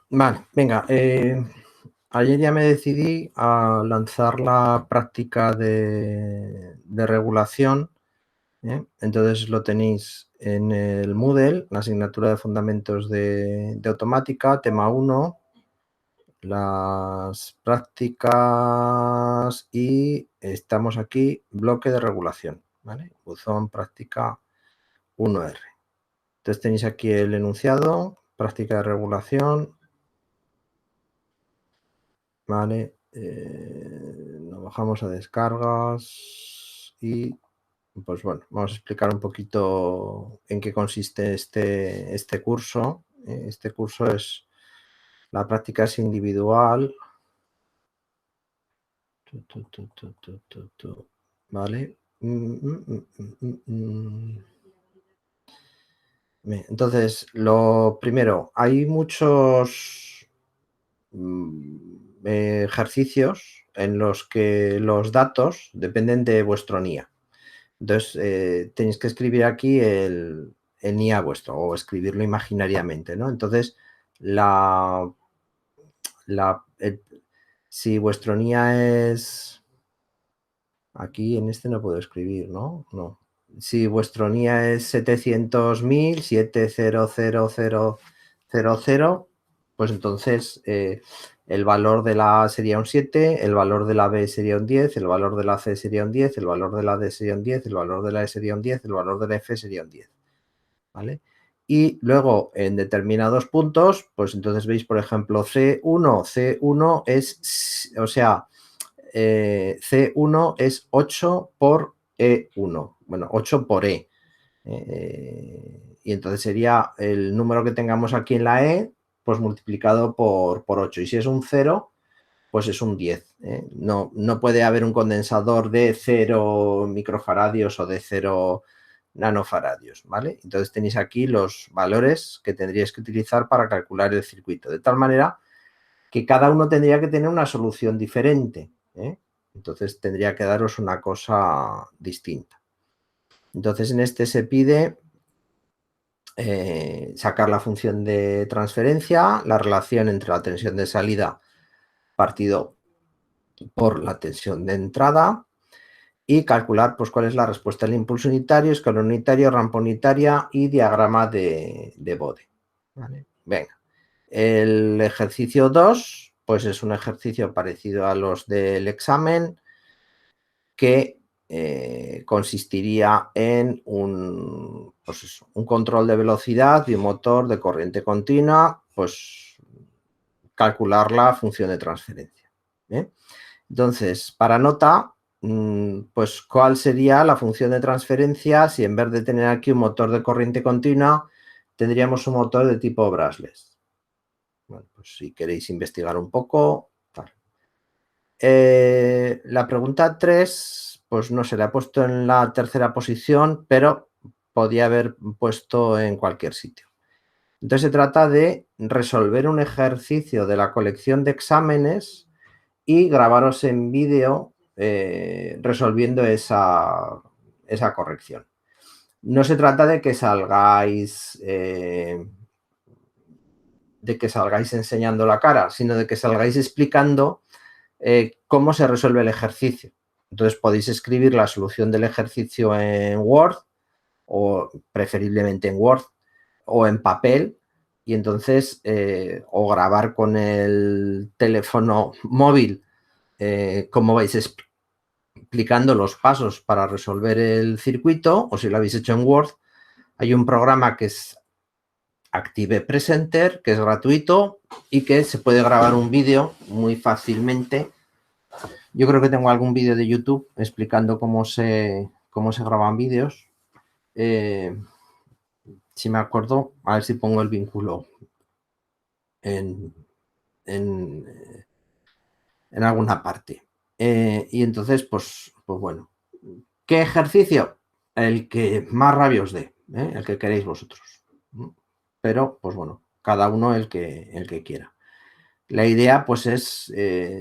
Vale, venga. Ayer ya me decidí a lanzar la práctica de regulación. Entonces lo tenéis en el Moodle, la asignatura de fundamentos de automática, tema 1, las prácticas y estamos aquí, bloque de regulación, ¿vale? Buzón práctica 1R. Entonces tenéis aquí el enunciado, práctica de regulación, ¿vale? Nos bajamos a descargas y pues bueno, vamos a explicar un poquito en qué consiste este curso. Este curso es, la práctica es individual. ¿Vale? Bien, entonces, lo primero, hay muchos ejercicios en los que los datos dependen de vuestro NIA. Entonces, tenéis que escribir aquí el NIA vuestro o escribirlo imaginariamente, ¿no? Entonces, si vuestro NIA es... Aquí en este no puedo escribir, ¿no? No. Si vuestro NIA es 700.000, 7000000, pues entonces el valor de la A sería un 7, el valor de la B sería un 10, el valor de la C sería un 10, el valor de la D sería un 10, el valor de la E sería un 10, el valor de la F sería un 10, ¿vale? Y luego en determinados puntos, pues entonces veis, por ejemplo, C1 es, o sea, C1 es 8 por E1, bueno, 8 por E. Y entonces sería el número que tengamos aquí en la E, pues multiplicado por 8. Y si es un 0, pues es un 10. No puede haber un condensador de 0 microfaradios o de 0 nanofaradios, ¿vale? Entonces tenéis aquí los valores que tendríais que utilizar para calcular el circuito, de tal manera que cada uno tendría que tener una solución diferente, ¿eh? Entonces tendría que daros una cosa distinta. Entonces en este se pide sacar la función de transferencia, la relación entre la tensión de salida partido por la tensión de entrada y calcular pues cuál es la respuesta al impulso unitario, escalón unitario, rampa unitaria y diagrama de Bode. ¿Vale? Venga. El ejercicio 2, pues es un ejercicio parecido a los del examen que consistiría en un control de velocidad de un motor de corriente continua, pues calcular la función de transferencia. Entonces, para nota, pues cuál sería la función de transferencia si en vez de tener aquí un motor de corriente continua, tendríamos un motor de tipo brushless. Bueno, pues si queréis investigar un poco, tal. La pregunta 3, pues no se la he puesto en la tercera posición, pero podía haber puesto en cualquier sitio. Entonces se trata de resolver un ejercicio de la colección de exámenes y grabaros en vídeo resolviendo esa corrección. No se trata de que salgáis enseñando la cara, sino de que salgáis explicando cómo se resuelve el ejercicio. Entonces podéis escribir la solución del ejercicio en Word o preferiblemente en Word o en papel y entonces o grabar con el teléfono móvil cómo vais explicando los pasos para resolver el circuito, o si lo habéis hecho en Word, hay un programa que es Active Presenter, que es gratuito y que se puede grabar un vídeo muy fácilmente. Yo creo que tengo algún vídeo de YouTube explicando cómo se graban vídeos. Si me acuerdo, a ver si pongo el vínculo en alguna parte. Y entonces, pues bueno. ¿Qué ejercicio? El que más rabia os dé, el que queréis vosotros. Pero, pues bueno, cada uno el que quiera. La idea, pues es,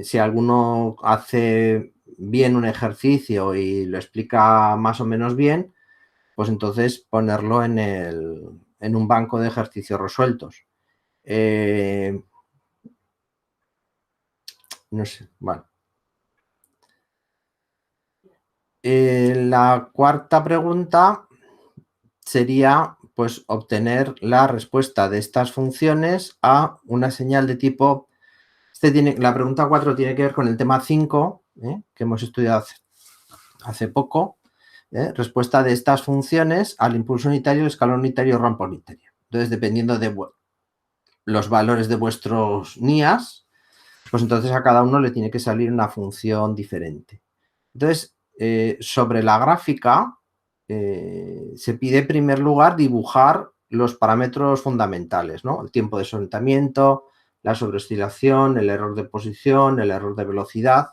si alguno hace bien un ejercicio y lo explica más o menos bien, pues entonces ponerlo en un banco de ejercicios resueltos. No sé, bueno. La cuarta pregunta sería, pues, obtener la respuesta de estas funciones a una señal de tipo... la pregunta 4 tiene que ver con el tema 5, que hemos estudiado hace poco. Respuesta de estas funciones al impulso unitario, el escalón unitario, rampa unitaria. Entonces, dependiendo de los valores de vuestros NIAs, pues entonces a cada uno le tiene que salir una función diferente. Entonces, sobre la gráfica, se pide en primer lugar dibujar los parámetros fundamentales, ¿no? El tiempo de solentamiento, la sobreoscilación, el error de posición, el error de velocidad.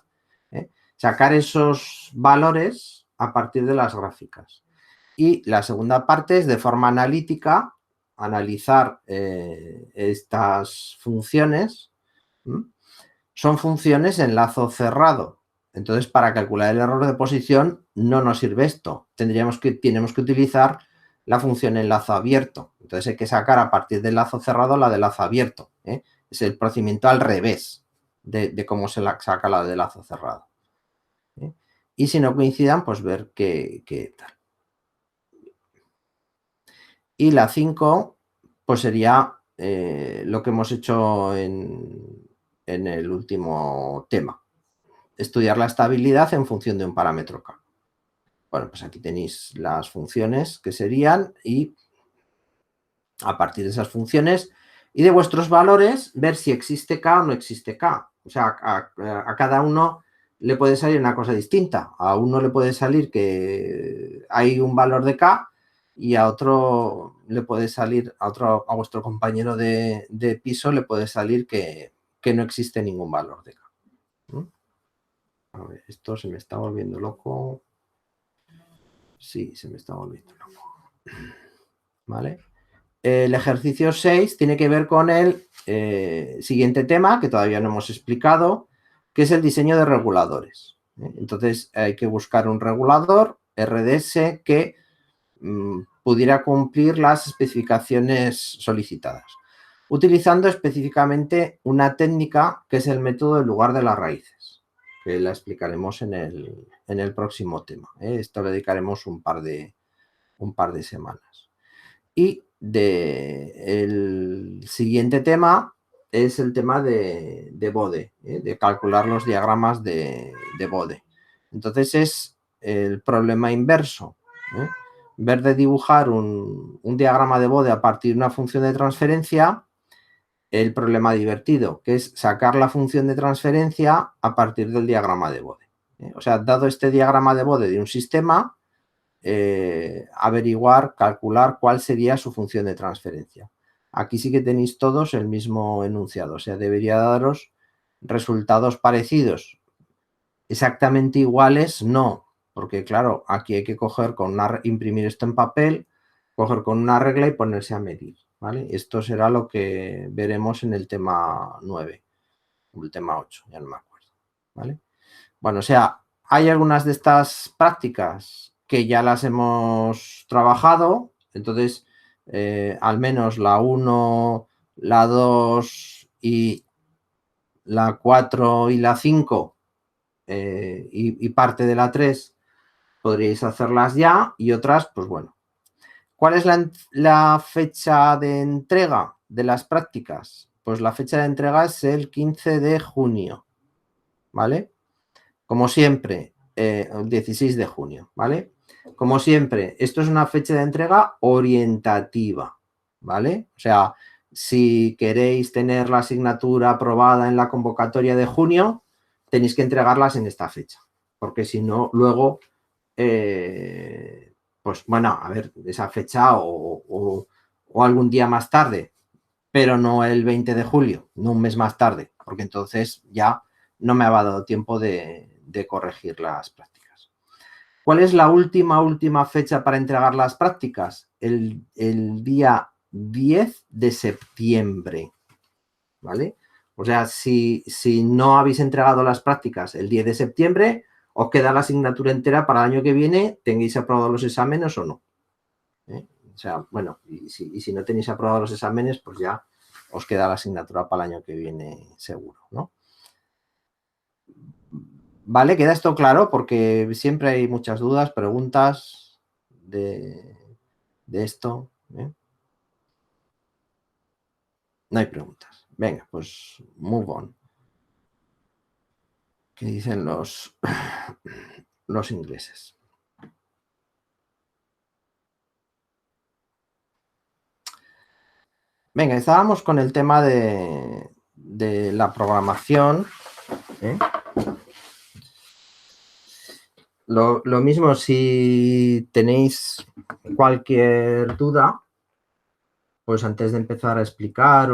Sacar esos valores a partir de las gráficas. Y la segunda parte es, de forma analítica, analizar estas funciones. Son funciones en lazo cerrado. Entonces, para calcular el error de posición no nos sirve esto. Tenemos que utilizar la función en lazo abierto. Entonces hay que sacar a partir del lazo cerrado la de lazo abierto. Es el procedimiento al revés de cómo se saca la de lazo cerrado. Y si no coincidan, pues ver qué tal. Y la 5, pues sería lo que hemos hecho en el último tema. Estudiar la estabilidad en función de un parámetro K. Bueno, pues aquí tenéis las funciones que serían, y a partir de esas funciones y de vuestros valores, ver si existe K o no existe K. O sea, a cada uno le puede salir una cosa distinta. A uno le puede salir que hay un valor de K, y a otro le puede salir, a vuestro compañero de piso le puede salir que no existe ningún valor de K. A ver, esto se me está volviendo loco. Sí, se me está volviendo loco. ¿Vale? El ejercicio 6 tiene que ver con el siguiente tema, que todavía no hemos explicado, que es el diseño de reguladores. Entonces hay que buscar un regulador RDS que pudiera cumplir las especificaciones solicitadas, utilizando específicamente una técnica que es el método del lugar de las raíces, que la explicaremos en el próximo tema. Esto le dedicaremos un par de semanas. Y el siguiente tema es el tema de Bode, de calcular los diagramas de Bode. Entonces es el problema inverso. En vez de dibujar un diagrama de Bode a partir de una función de transferencia, el problema divertido, que es sacar la función de transferencia a partir del diagrama de Bode. O sea, dado este diagrama de Bode de un sistema, averiguar, calcular cuál sería su función de transferencia. Aquí sí que tenéis todos el mismo enunciado, o sea, debería daros resultados parecidos. Exactamente iguales, no, porque claro, aquí hay que coger imprimir esto en papel, coger con una regla y ponerse a medir, ¿vale? Esto será lo que veremos en el tema 9, o el tema 8, ya no me acuerdo, ¿vale? Bueno, o sea, hay algunas de estas prácticas que ya las hemos trabajado, entonces al menos la 1, la 2 y la 4 y la 5 y parte de la 3 podríais hacerlas ya, y otras, pues bueno. ¿Cuál es la fecha de entrega de las prácticas? Pues la fecha de entrega es el 15 de junio, ¿vale? Como siempre, el 16 de junio, ¿vale? Como siempre, esto es una fecha de entrega orientativa, ¿vale? O sea, si queréis tener la asignatura aprobada en la convocatoria de junio, tenéis que entregarlas en esta fecha, porque si no, luego, pues bueno, a ver, esa fecha o algún día más tarde, pero no el 20 de julio, no un mes más tarde, porque entonces ya no me ha dado tiempo de corregir las prácticas. ¿Cuál es la última fecha para entregar las prácticas? El día 10 de septiembre, ¿vale? O sea, si no habéis entregado las prácticas el 10 de septiembre, os queda la asignatura entera para el año que viene, tengáis aprobados los exámenes o no. O sea, bueno, y si no tenéis aprobados los exámenes, pues ya os queda la asignatura para el año que viene seguro, ¿no? Vale, queda esto claro porque siempre hay muchas dudas, preguntas de esto. No hay preguntas. Venga, pues move on. ¿Qué dicen los ingleses? Venga, estábamos con el tema de la programación. Lo mismo, si tenéis cualquier duda, pues antes de empezar a explicar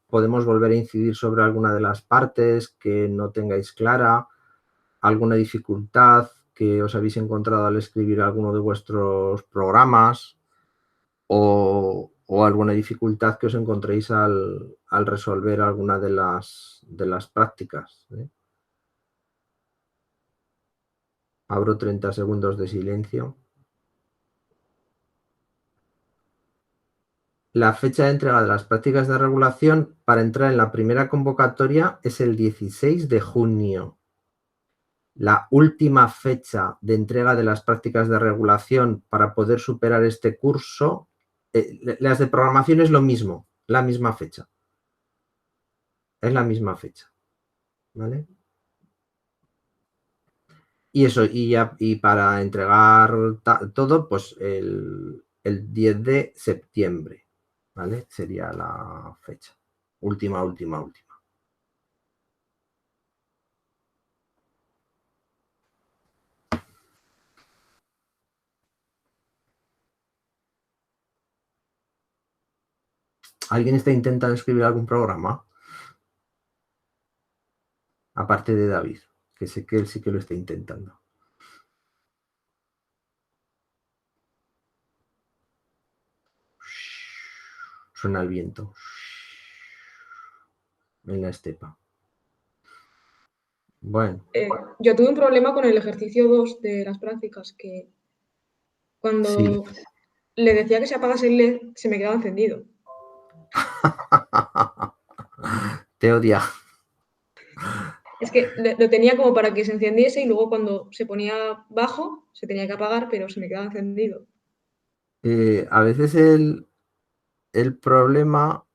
podemos volver a incidir sobre alguna de las partes que no tengáis clara, alguna dificultad que os habéis encontrado al escribir alguno de vuestros programas o alguna dificultad que os encontréis al resolver alguna de las prácticas. Abro 30 segundos de silencio. La fecha de entrega de las prácticas de regulación para entrar en la primera convocatoria es el 16 de junio. La última fecha de entrega de las prácticas de regulación para poder superar este curso, las de programación es lo mismo, la misma fecha. Es la misma fecha. ¿Vale? Y eso, y para entregar todo, pues el 10 de septiembre. ¿Vale? Sería la fecha. Última. ¿Alguien está intentando escribir algún programa? Aparte de David, que sé que él sí que lo está intentando. Suena el viento en la estepa. Bueno. Yo tuve un problema con el ejercicio 2 de las prácticas, que cuando sí. le decía que se apagase el LED, se me quedaba encendido. Te odia. Es que lo tenía como para que se encendiese y luego cuando se ponía bajo se tenía que apagar, pero se me quedaba encendido. A veces el problema,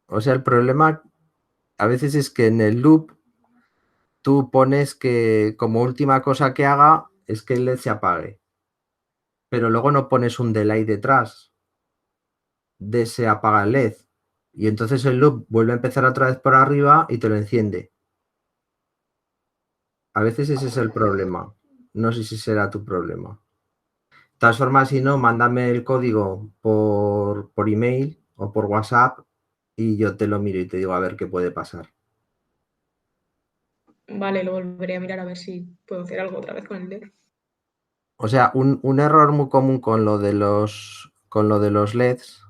el problema a veces es que en el loop tú pones que como última cosa que haga es que el LED se apague, pero luego no pones un delay detrás de ese apaga el LED y entonces el loop vuelve a empezar otra vez por arriba y te lo enciende. A veces ese es el problema. No sé si será tu problema. De todas formas, si no, mándame el código por email o por WhatsApp y yo te lo miro y te digo a ver qué puede pasar. Vale, lo volveré a mirar a ver si puedo hacer algo otra vez con el LED. O sea, un error muy común con lo de los LEDs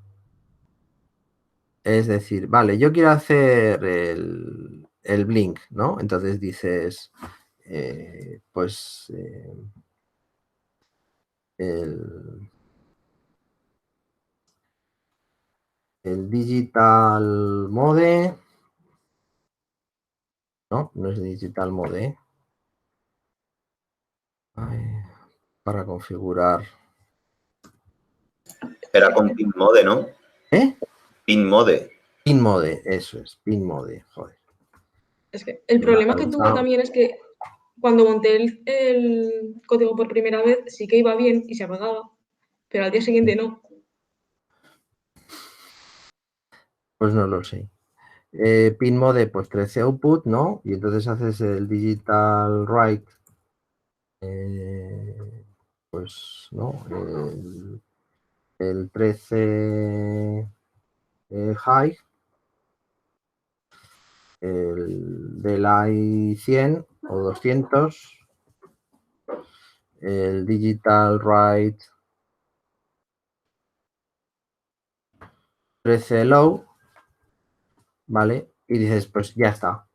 es decir, vale, yo quiero hacer el blink, ¿no? Entonces dices, el digital mode, no es digital mode, para configurar. Era con pin mode, ¿no? Pin mode. Pin mode, eso es, pin mode, joder. Es que el problema que tuve también es que cuando monté el código por primera vez sí que iba bien y se apagaba, pero al día siguiente no. Pues no lo sé. Pin mode, pues 13 output, ¿no? Y entonces haces el digital write, pues, ¿no? El 13 high, el delay 100 o 200, el digital write 13 low, ¿vale? Y dices, pues ya está.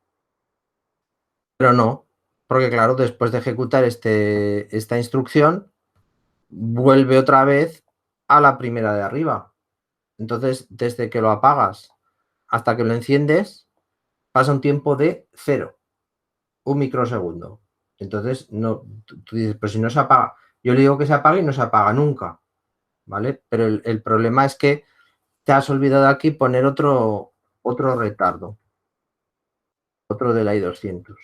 Pero no, porque claro, después de ejecutar esta instrucción, vuelve otra vez a la primera de arriba. Entonces, desde que lo apagas hasta que lo enciendes, pasa un tiempo de 0. un microsegundo. Entonces, no, tú dices, pues si no se apaga, yo le digo que se apague y no se apaga nunca, ¿vale? Pero el problema es que te has olvidado aquí poner otro retardo, otro delay 200,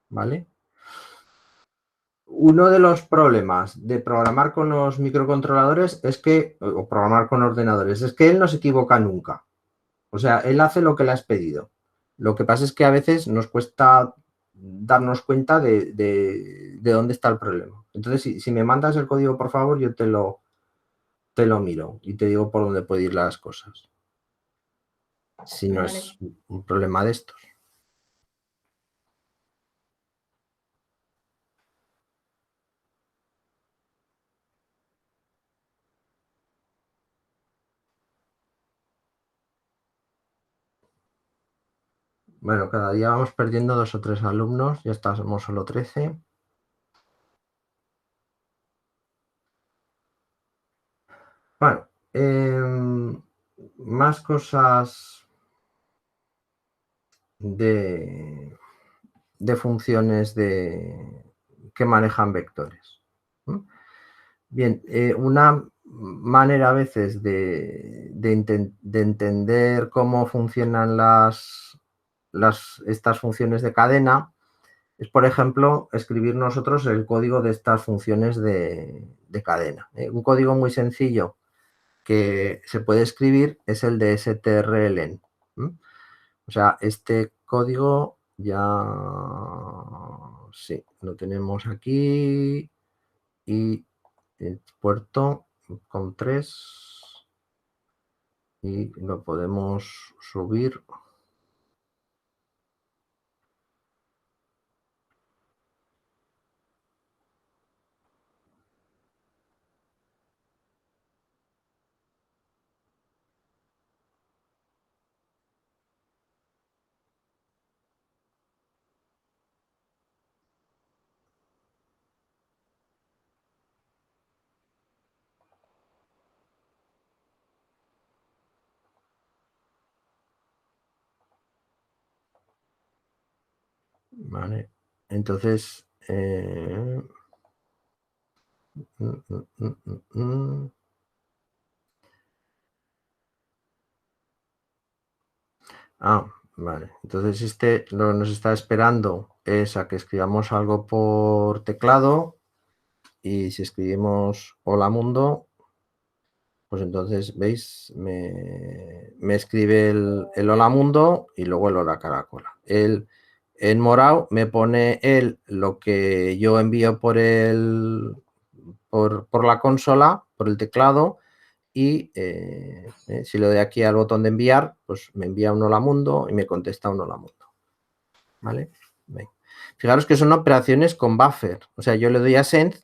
¿vale? Uno de los problemas de programar con los microcontroladores es que, o programar con ordenadores, es que él no se equivoca nunca. O sea, él hace lo que le has pedido. Lo que pasa es que a veces nos cuesta darnos cuenta de dónde está el problema. Entonces, si me mandas el código, por favor, yo te lo miro y te digo por dónde pueden ir las cosas. Si no Vale. es un problema de estos. Bueno, cada día vamos perdiendo 2 o 3 alumnos, ya estamos solo 13. Bueno, más cosas de funciones que manejan vectores. Bien, una manera a veces de entender cómo funcionan estas funciones de cadena es, por ejemplo, escribir nosotros el código de estas funciones de cadena. Un código muy sencillo que se puede escribir es el de strlen. O sea, este código ya sí, lo tenemos aquí y el puerto con 3 y lo podemos subir. Vale, entonces vale, entonces lo que nos está esperando es a que escribamos algo por teclado y si escribimos hola mundo, pues entonces, ¿veis? Me escribe el hola mundo y luego el hola caracola. En morado me pone lo que yo envío por la consola, por el teclado, y si le doy aquí al botón de enviar, pues me envía un hola mundo y me contesta un hola mundo. ¿Vale? Bien. Fijaros que son operaciones con buffer. O sea, yo le doy a send,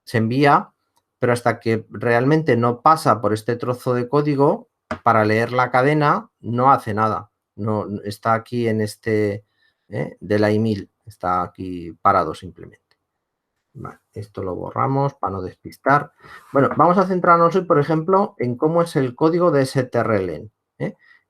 se envía, pero hasta que realmente no pasa por este trozo de código, para leer la cadena, no hace nada. No está aquí en este de la email, está aquí parado simplemente. Vale, esto lo borramos para no despistar. Bueno, vamos a centrarnos hoy, por ejemplo, en cómo es el código de strlen.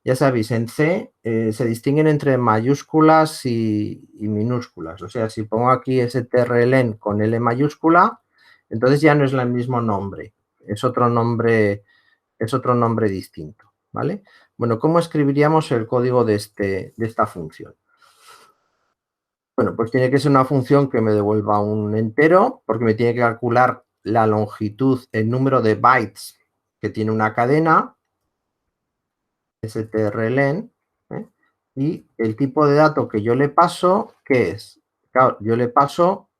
Ya sabéis, en C se distinguen entre mayúsculas y minúsculas. O sea, si pongo aquí strlen con L mayúscula, entonces ya no es el mismo nombre. Es otro nombre distinto. ¿Vale? Bueno, ¿cómo escribiríamos el código de esta función? Bueno, pues tiene que ser una función que me devuelva un entero, porque me tiene que calcular la longitud, el número de bytes que tiene una cadena, strlen, y el tipo de dato que yo le paso, ¿qué es? Claro, yo le paso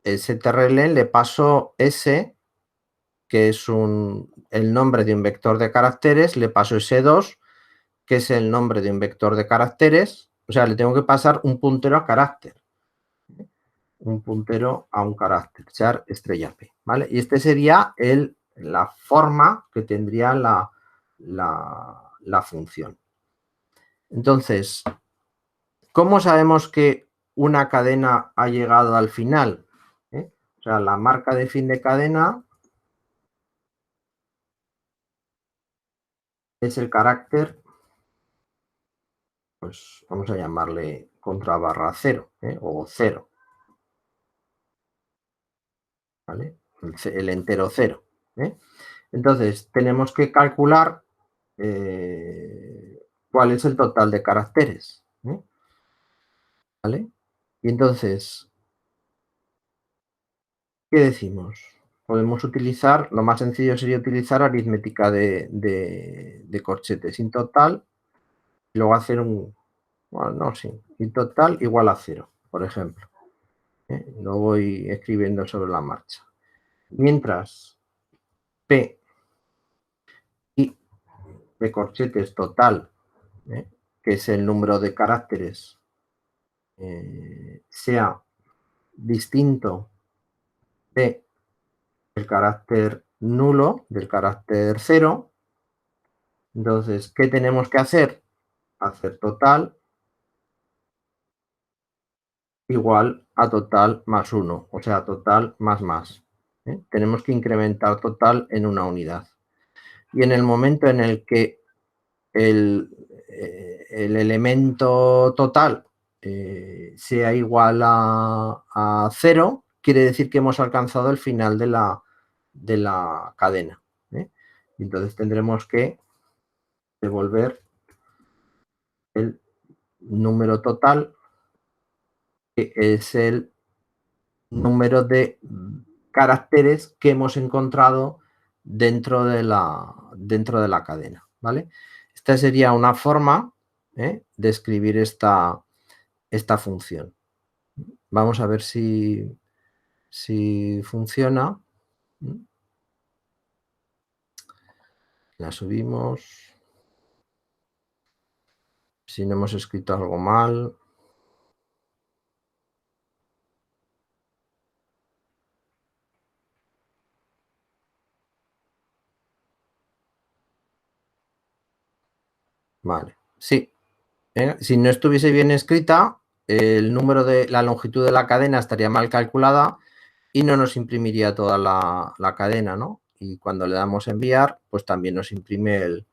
strlen, le paso S, que es el nombre de un vector de caracteres, le paso S2, que es el nombre de un vector de caracteres, o sea, le tengo que pasar un puntero a carácter. Un puntero a un carácter, char estrella P, ¿vale? Y este sería la forma que tendría la función. Entonces, ¿cómo sabemos que una cadena ha llegado al final? O sea, la marca de fin de cadena es el carácter, pues vamos a llamarle contra barra 0, o 0. ¿Vale? El entero 0. Entonces, tenemos que calcular cuál es el total de caracteres. ¿Vale? Y entonces, ¿qué decimos? Podemos utilizar, lo más sencillo sería utilizar aritmética de corchetes. In total, y luego hacer un, bueno, no, sí, in total igual a 0, por ejemplo. Lo voy escribiendo sobre la marcha. Mientras P y de corchetes total, que es el número de caracteres, sea distinto de el carácter nulo, del carácter 0, entonces, ¿qué tenemos que hacer? Hacer total igual a total más 1, o sea, total más. Tenemos que incrementar total en una unidad. Y en el momento en el que el elemento total sea igual a 0, quiere decir que hemos alcanzado el final de la cadena. Entonces tendremos que devolver el número total, que es el número de caracteres que hemos encontrado dentro de la cadena, ¿vale? Esta sería una forma de escribir esta función. Vamos a ver si funciona. La subimos. Si no hemos escrito algo mal. Vale, sí. Si no estuviese bien escrita, el número de la longitud de la cadena estaría mal calculada y no nos imprimiría toda la cadena, ¿no? Y cuando le damos a enviar, pues también nos imprime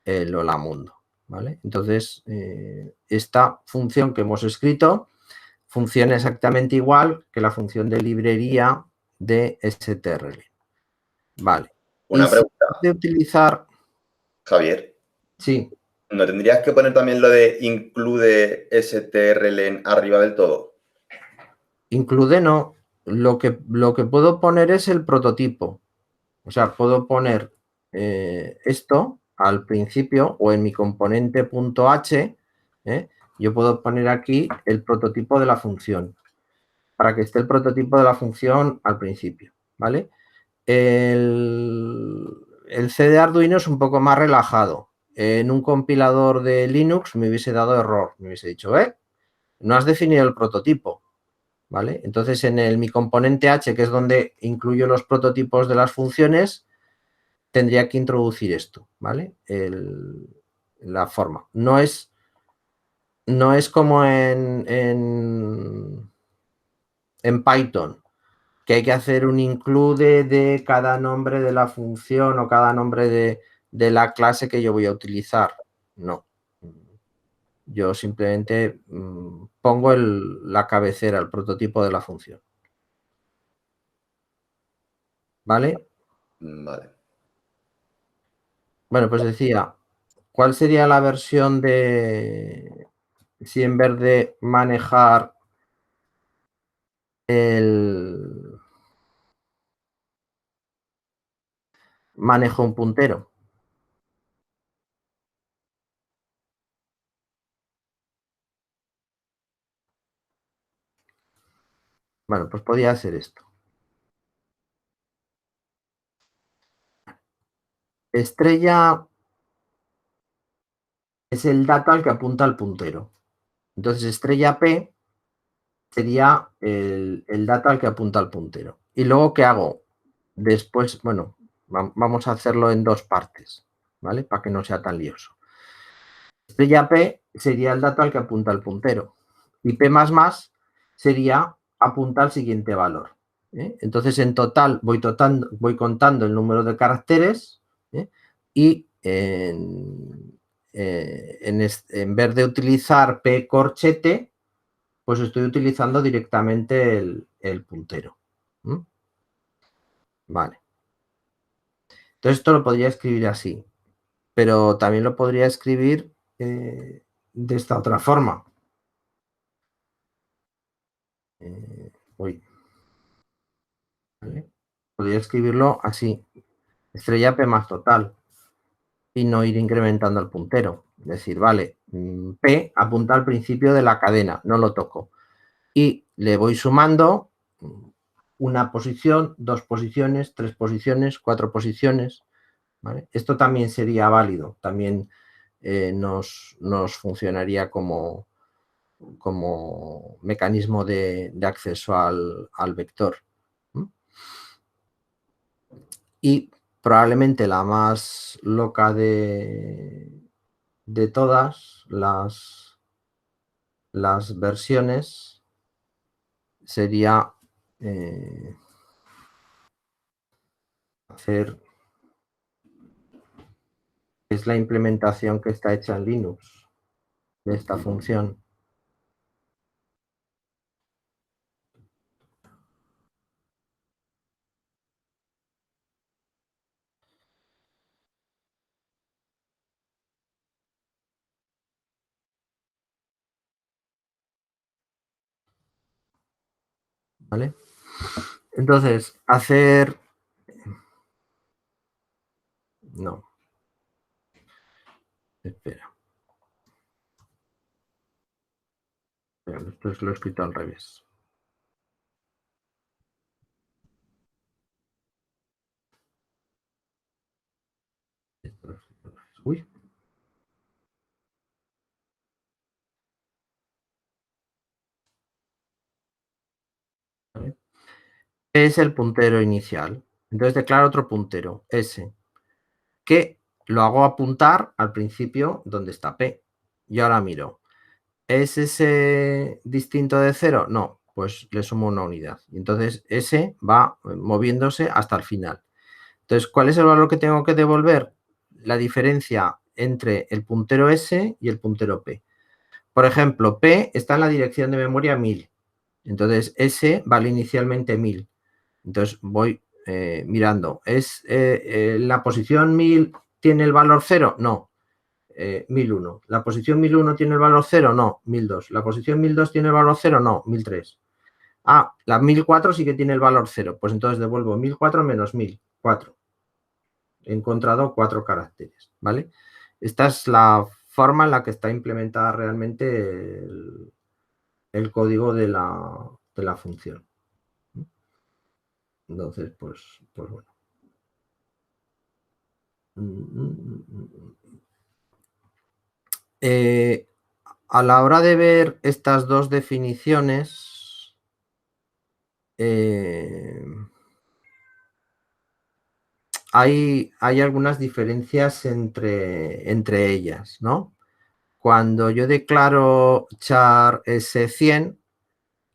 el hola mundo, ¿vale? Entonces, esta función que hemos escrito funciona exactamente igual que la función de librería de strlen. Vale. Una pregunta. De utilizar... Javier. Sí. ¿No tendrías que poner también lo de include strlen arriba del todo? Include no. Lo que puedo poner es el prototipo. O sea, puedo poner esto al principio o en mi componente .h, yo puedo poner aquí el prototipo de la función para que esté el prototipo de la función al principio, ¿vale? El C de Arduino es un poco más relajado. En un compilador de Linux me hubiese dado error. Me hubiese dicho, no has definido el prototipo, ¿vale? Entonces, en mi componente H, que es donde incluyo los prototipos de las funciones, tendría que introducir esto, ¿vale? La forma. No es como en Python, que hay que hacer un include de cada nombre de la función o cada nombre de la clase que yo voy a utilizar. No. Yo simplemente pongo la cabecera, el prototipo de la función. ¿Vale? Vale. Bueno, pues decía, ¿cuál sería la versión de si en vez de manejar manejo un puntero? Bueno, pues podía hacer esto. Estrella es el dato al que apunta el puntero. Entonces, estrella P sería el dato al que apunta el puntero. Y luego, ¿qué hago? Después, bueno, vamos a hacerlo en dos partes, ¿vale? Para que no sea tan lioso. Estrella P sería el dato al que apunta el puntero. Y P++ sería apunta al siguiente valor. Entonces, en total voy contando el número de caracteres y en vez de utilizar P corchete, pues estoy utilizando directamente el puntero. Vale. Entonces esto lo podría escribir así, pero también lo podría escribir de esta otra forma. ¿Vale? Podría escribirlo así, estrella P más total, y no ir incrementando el puntero. Es decir, vale, P apunta al principio de la cadena, no lo toco. Y le voy sumando una posición, 2 posiciones, 3 posiciones, 4 posiciones. ¿Vale? Esto también sería válido, también nos funcionaría como mecanismo de acceso al vector. Y probablemente la más loca de todas las versiones sería hacer, es la implementación que está hecha en Linux de esta función. ¿Vale? Entonces, hacer... No. Espera. Esto lo he escrito al revés. Uy. ¿Vale? Es el puntero inicial. Entonces declaro otro puntero, S, que lo hago apuntar al principio donde está P. Y ahora miro. ¿Es ese distinto de 0? No, pues le sumo una unidad. Y entonces S va moviéndose hasta el final. Entonces, ¿cuál es el valor que tengo que devolver? La diferencia entre el puntero S y el puntero P. Por ejemplo, P está en la dirección de memoria 1000. Entonces, S vale inicialmente 1000. Entonces, voy mirando. ¿Es la posición 1000 tiene el valor 0? No. 1001. ¿La posición 1001 tiene el valor 0? No. 1002. ¿La posición 1002 tiene el valor 0? No. 1003. Ah, la 1004 sí que tiene el valor 0. Pues entonces devuelvo 1004 menos 1000. 4. He encontrado 4 caracteres, ¿vale? Esta es la forma en la que está implementada realmente el código de la función. Entonces, pues bueno. A la hora de ver estas dos definiciones, hay algunas diferencias entre ellas, ¿no? Cuando yo declaro char S100,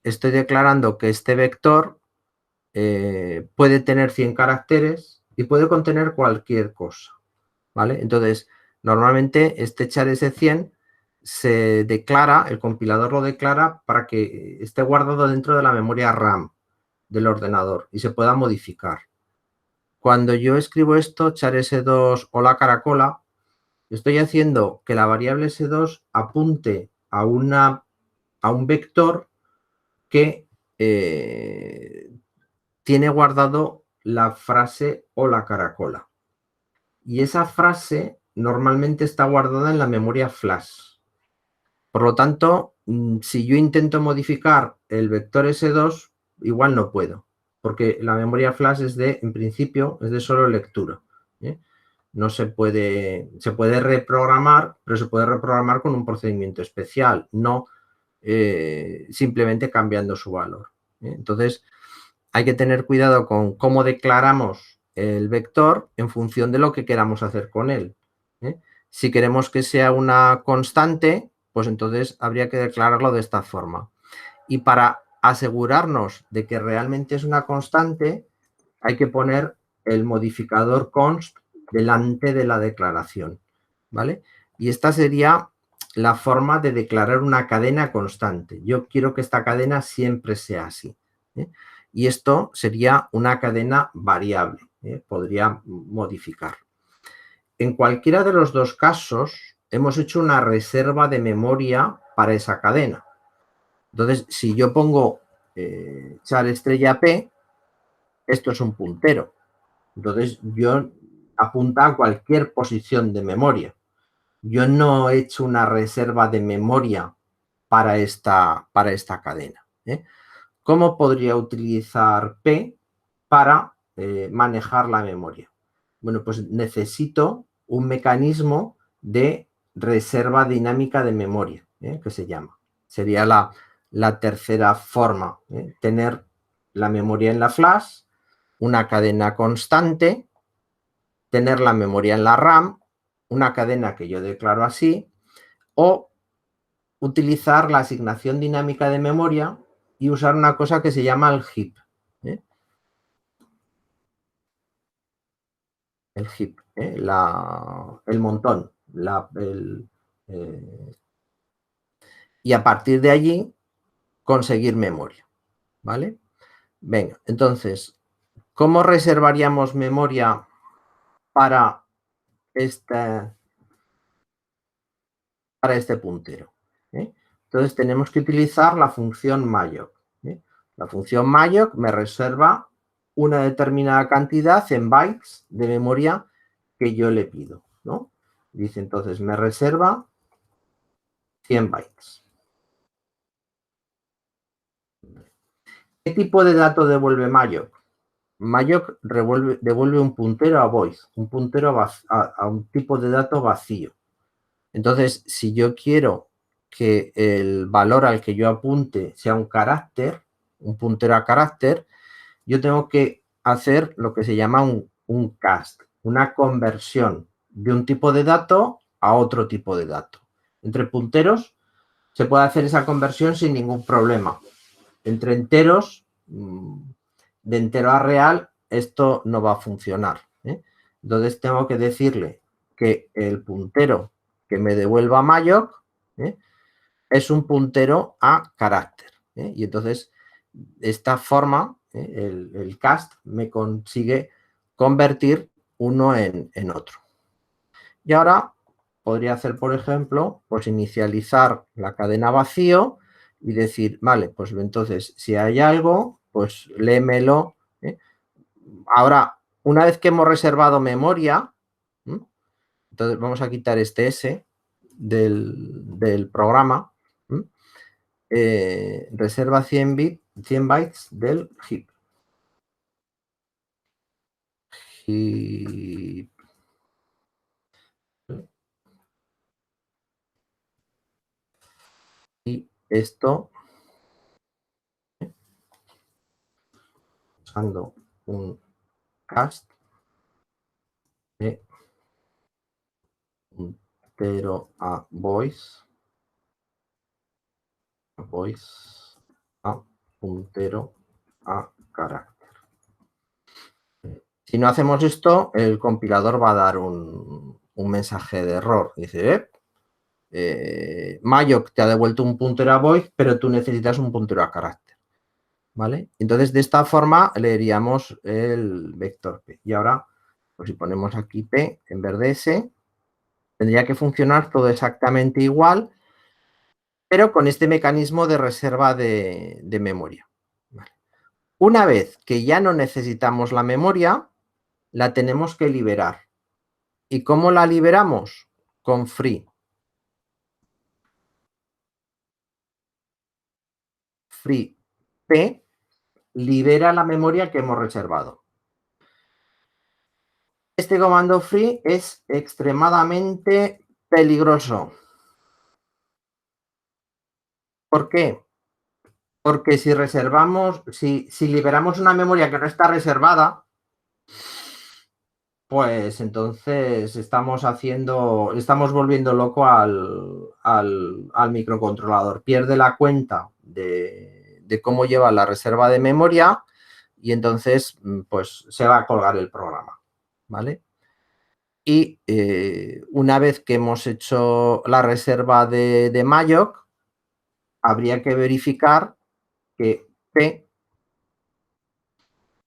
estoy declarando que este vector puede tener 100 caracteres y puede contener cualquier cosa, ¿vale? Entonces, normalmente este char S100 se declara, el compilador lo declara para que esté guardado dentro de la memoria RAM del ordenador y se pueda modificar. Cuando yo escribo esto, char S2 hola caracola, estoy haciendo que la variable S2 apunte a un vector que tiene guardado la frase hola caracola. Y esa frase normalmente está guardada en la memoria flash. Por lo tanto, si yo intento modificar el vector S2, igual no puedo, porque la memoria flash en principio, es de solo lectura. No se puede reprogramar, pero se puede reprogramar con un procedimiento especial, no simplemente cambiando su valor. Entonces, hay que tener cuidado con cómo declaramos el vector en función de lo que queramos hacer con él. Si queremos que sea una constante, pues entonces habría que declararlo de esta forma. Y para asegurarnos de que realmente es una constante, hay que poner el modificador const delante de la declaración, ¿vale? Y esta sería la forma de declarar una cadena constante. Yo quiero que esta cadena siempre sea así. Y esto sería una cadena variable. Podría modificar. En cualquiera de los dos casos, hemos hecho una reserva de memoria para esa cadena. Entonces, si yo pongo char estrella P, esto es un puntero. Entonces, yo apunta a cualquier posición de memoria. Yo no he hecho una reserva de memoria para esta cadena. ¿Cómo podría utilizar P para manejar la memoria? Bueno, pues necesito un mecanismo de reserva dinámica de memoria, que se llama. Sería la tercera forma, tener la memoria en la flash, una cadena constante, tener la memoria en la RAM, una cadena que yo declaro así, o utilizar la asignación dinámica de memoria y usar una cosa que se llama el heap. El heap, el montón. Y a partir de allí conseguir memoria. ¿Vale? Venga, entonces, ¿cómo reservaríamos memoria para este puntero? Entonces tenemos que utilizar la función malloc. La función malloc me reserva una determinada cantidad en bytes de memoria que yo le pido, ¿no? Dice entonces, me reserva 100 bytes. ¿Qué tipo de dato devuelve malloc? Malloc devuelve un puntero a void, un puntero a un tipo de dato vacío. Entonces, si yo quiero que el valor al que yo apunte sea un carácter, un puntero a carácter, yo tengo que hacer lo que se llama un cast, una conversión de un tipo de dato a otro tipo de dato. Entre punteros se puede hacer esa conversión sin ningún problema. Entre enteros, de entero a real, esto no va a funcionar. Entonces tengo que decirle que el puntero que me devuelva malloc es un puntero a carácter. Y entonces, de esta forma, el cast me consigue convertir uno en otro. Y ahora podría hacer, por ejemplo, pues inicializar la cadena vacío y decir, vale, pues entonces, si hay algo, pues léemelo. Ahora, una vez que hemos reservado memoria, entonces vamos a quitar este S del programa, reserva 100 bytes del heap. Y esto, usando un cast de puntero a voice a puntero a carácter. Si no hacemos esto, el compilador va a dar un mensaje de error. Dice, malloc te ha devuelto un puntero a void, pero tú necesitas un puntero a carácter. ¿Vale? Entonces, de esta forma leeríamos el vector P. Y ahora, pues si ponemos aquí P en vez de S, tendría que funcionar todo exactamente igual, pero con este mecanismo de reserva de memoria. ¿Vale? Una vez que ya no necesitamos la memoria, la tenemos que liberar. ¿Y cómo la liberamos? Con free. Free P libera la memoria que hemos reservado. Este comando free es extremadamente peligroso. ¿Por qué? Porque si reservamos, si liberamos una memoria que no está reservada, pues entonces estamos volviendo loco al microcontrolador. Pierde la cuenta de cómo lleva la reserva de memoria y entonces pues se va a colgar el programa, ¿vale? Y una vez que hemos hecho la reserva de malloc, habría que verificar que P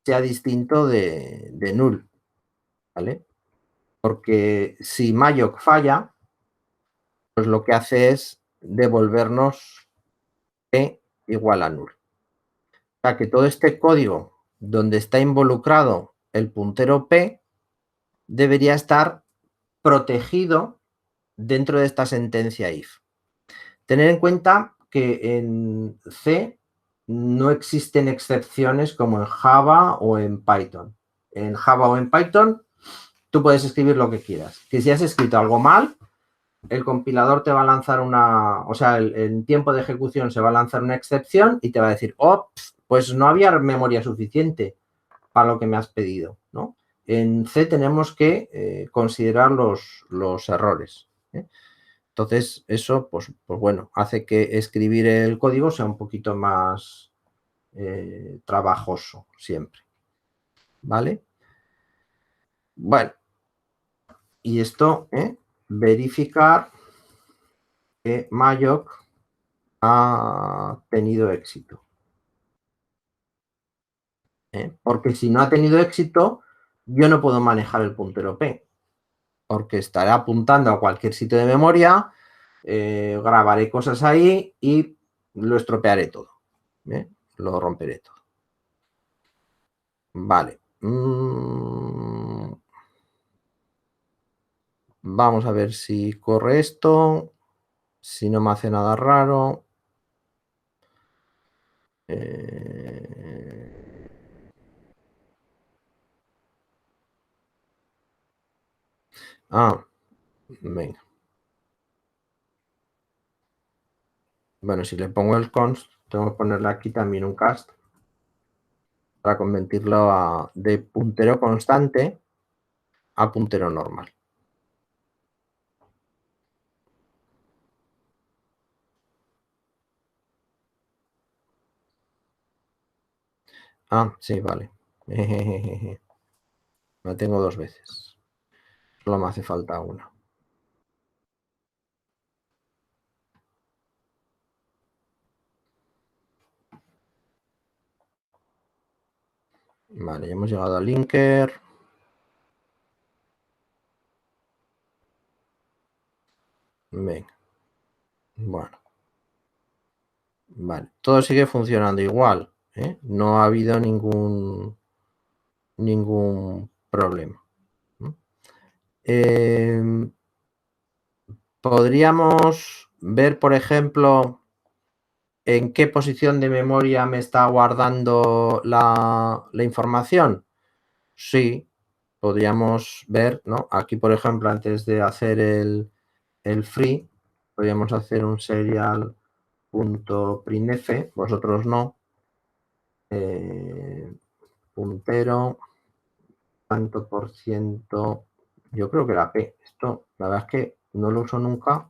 sea distinto de null, ¿vale? Porque si malloc falla, pues lo que hace es devolvernos P igual a null. O sea que todo este código donde está involucrado el puntero P debería estar protegido dentro de esta sentencia if. Tener en cuenta que en C no existen excepciones como en Java o en Python. En Java o en Python tú puedes escribir lo que quieras. Que si has escrito algo mal, el compilador te va a lanzar en tiempo de ejecución se va a lanzar una excepción y te va a decir, oh, pues no había memoria suficiente para lo que me has pedido, ¿no? En C tenemos que considerar los errores, ¿eh? Entonces, eso, pues bueno, hace que escribir el código sea un poquito más trabajoso siempre, ¿vale? Bueno, y esto, verificar que malloc ha tenido éxito. Porque si no ha tenido éxito, yo no puedo manejar el puntero P, porque estaré apuntando a cualquier sitio de memoria, grabaré cosas ahí y lo estropearé todo, lo romperé todo. Vale. Vamos a ver si corre esto, si no me hace nada raro. Venga. Bueno, si le pongo el const, tengo que ponerle aquí también un cast para convertirlo de puntero constante a puntero normal. Sí, vale. La tengo 2 veces. Solo me hace falta una. Vale, ya hemos llegado al linker. Venga. Bueno. Vale. Todo sigue funcionando igual, ¿eh? No ha habido ningún problema. Podríamos ver, por ejemplo, en qué posición de memoria me está guardando la información. Sí, podríamos ver, ¿no? Aquí, por ejemplo, antes de hacer el free, podríamos hacer un serial.printf, vosotros no. Puntero, tanto por ciento, yo creo que era P. Esto, la verdad es que no lo uso nunca.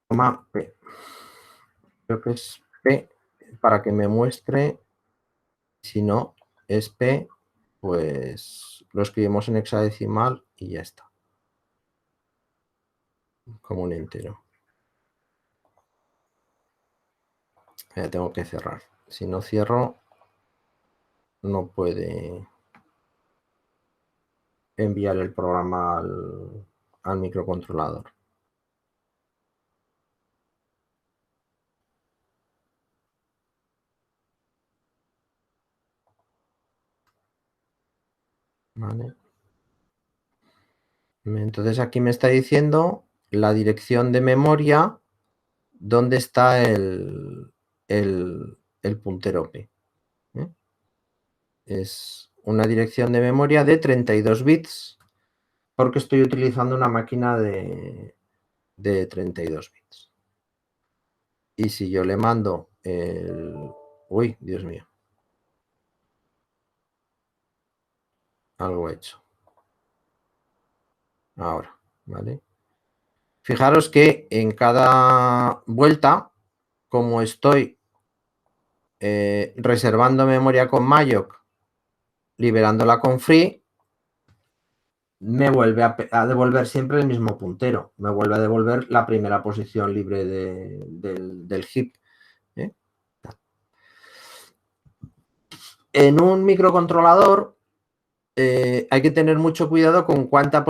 Toma P. Creo que es P para que me muestre. Si no es P, pues lo escribimos en hexadecimal y ya está. Como un entero. Ya tengo que cerrar. Si no cierro, no puede enviar el programa al microcontrolador. Vale. Entonces aquí me está diciendo la dirección de memoria donde está el puntero P. Es una dirección de memoria de 32 bits porque estoy utilizando una máquina de 32 bits. Y si yo le mando el... Uy, Dios mío. Algo hecho. Ahora, ¿vale? Fijaros que en cada vuelta, como estoy reservando memoria con malloc, liberándola con free, me vuelve a devolver siempre el mismo puntero. Me vuelve a devolver la primera posición libre del heap. ¿Eh? En un microcontrolador hay que tener mucho cuidado con cuánta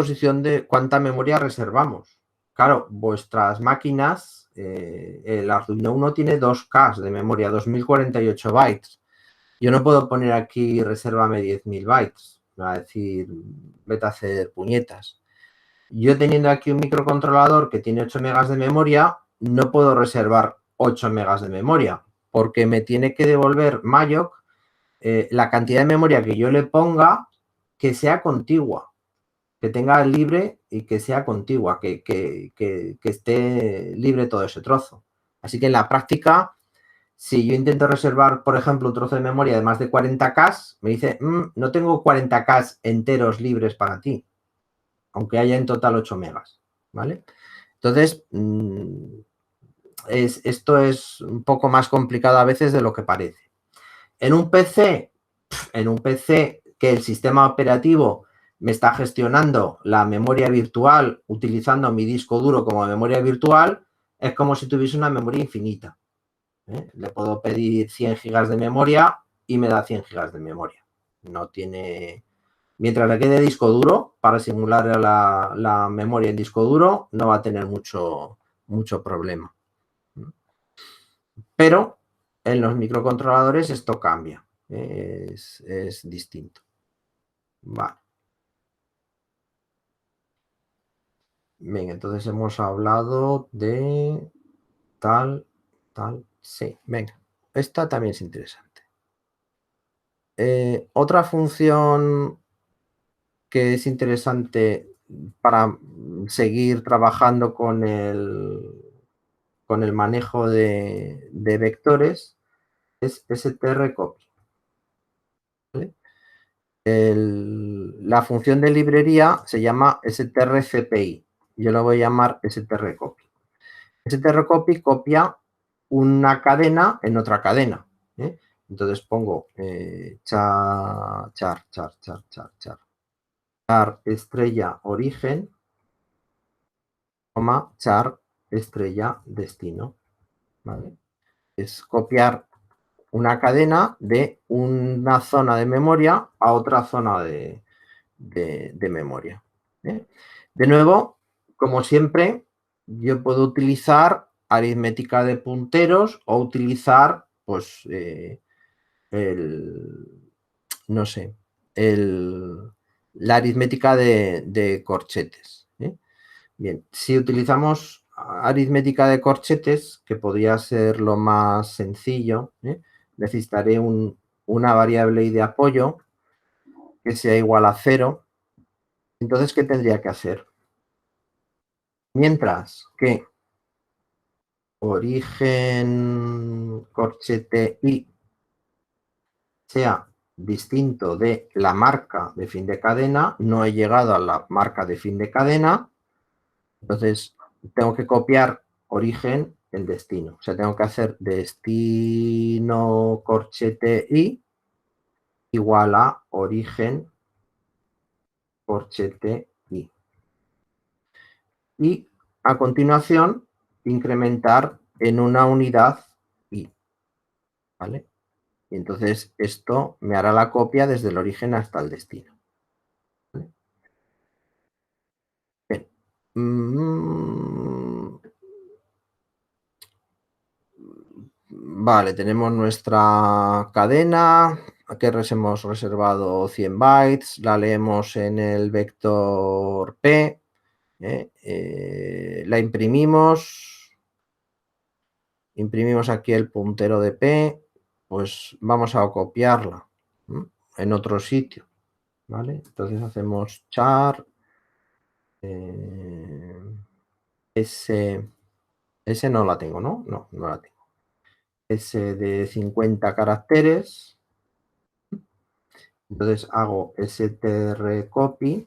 memoria reservamos. Claro, vuestras máquinas, el Arduino Uno tiene 2K de memoria, 2048 bytes. Yo no puedo poner aquí resérvame 10.000 bytes. Me va a decir, vete a hacer puñetas. Yo teniendo aquí un microcontrolador que tiene 8 megas de memoria, no puedo reservar 8 megas de memoria, porque me tiene que devolver Malloc la cantidad de memoria que yo le ponga que sea contigua, que tenga libre y que sea contigua, que esté libre todo ese trozo. Así que en la práctica, si yo intento reservar, por ejemplo, un trozo de memoria de más de 40K, me dice, no tengo 40K enteros libres para ti, aunque haya en total 8 megas, ¿vale? Entonces, esto es un poco más complicado a veces de lo que parece. En un PC que el sistema operativo me está gestionando la memoria virtual utilizando mi disco duro como memoria virtual, es como si tuviese una memoria infinita. Le puedo pedir 100 gigas de memoria y me da 100 gigas de memoria. No tiene... Mientras le quede disco duro, para simular la memoria en disco duro, no va a tener mucho problema. Pero en los microcontroladores esto cambia. Es distinto. Vale. Venga, entonces hemos hablado de tal. Sí, venga. Esta también es interesante. Otra función que es interesante para seguir trabajando con el manejo de vectores es strcopy. ¿Vale? La función de librería se llama strcpi. Yo lo voy a llamar strcopy. strcopy copia una cadena en otra cadena. Entonces pongo char estrella origen, char estrella destino. ¿Vale? Es copiar una cadena de una zona de memoria a otra zona de memoria. De nuevo, como siempre, yo puedo utilizar aritmética de punteros o utilizar, pues, no sé, la aritmética de corchetes. Bien, si utilizamos aritmética de corchetes, que podría ser lo más sencillo, necesitaré una variable de apoyo que sea igual a 0. Entonces, ¿qué tendría que hacer? Mientras que origen corchete i sea distinto de la marca de fin de cadena, no he llegado a la marca de fin de cadena, entonces tengo que copiar origen el destino. O sea, tengo que hacer destino corchete i igual a origen corchete i. Y a continuación incrementar en una unidad i. ¿Vale? Y entonces esto me hará la copia desde el origen hasta el destino. ¿Vale? Bien. Vale, tenemos nuestra cadena, aquí hemos reservado 100 bytes, la leemos en el vector P, la imprimimos aquí el puntero de P, pues vamos a copiarla en otro sitio, ¿vale? Entonces hacemos char S no la tengo, ¿no? No la tengo. S de 50 caracteres. Entonces hago strcopy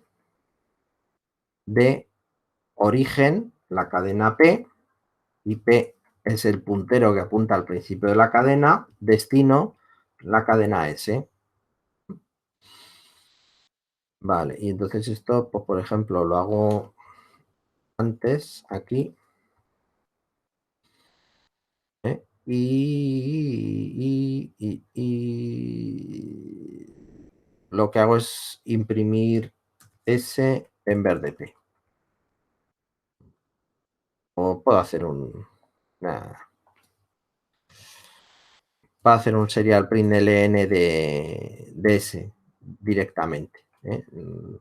de origen, la cadena P, y P es el puntero que apunta al principio de la cadena, destino, la cadena S. Vale, y entonces esto, pues, por ejemplo, lo hago antes aquí. Y lo que hago es imprimir S en vez de P. O puedo hacer un serial print ln de S directamente,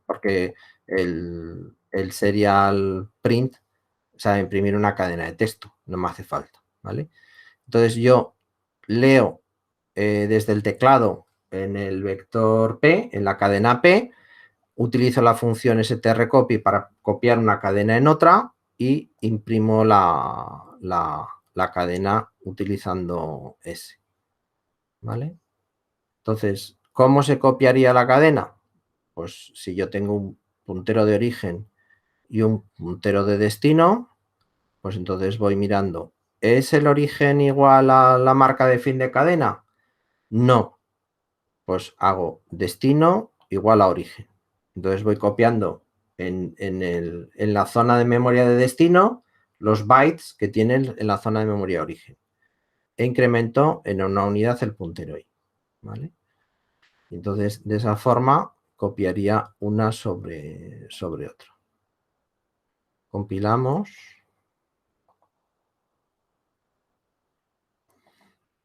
porque el serial print sabe imprimir una cadena de texto, no me hace falta, ¿vale? Entonces yo leo desde el teclado en el vector P, en la cadena P, utilizo la función strcopy para copiar una cadena en otra y imprimo la cadena utilizando S. ¿Vale? Entonces, ¿cómo se copiaría la cadena? Pues si yo tengo un puntero de origen y un puntero de destino, pues entonces voy mirando. ¿Es el origen igual a la marca de fin de cadena? No. Pues hago destino igual a origen. Entonces voy copiando en la zona de memoria de destino los bytes que tienen en la zona de memoria de origen. E incremento en una unidad el puntero ahí. ¿Vale? Entonces, de esa forma, copiaría una sobre otra. Compilamos.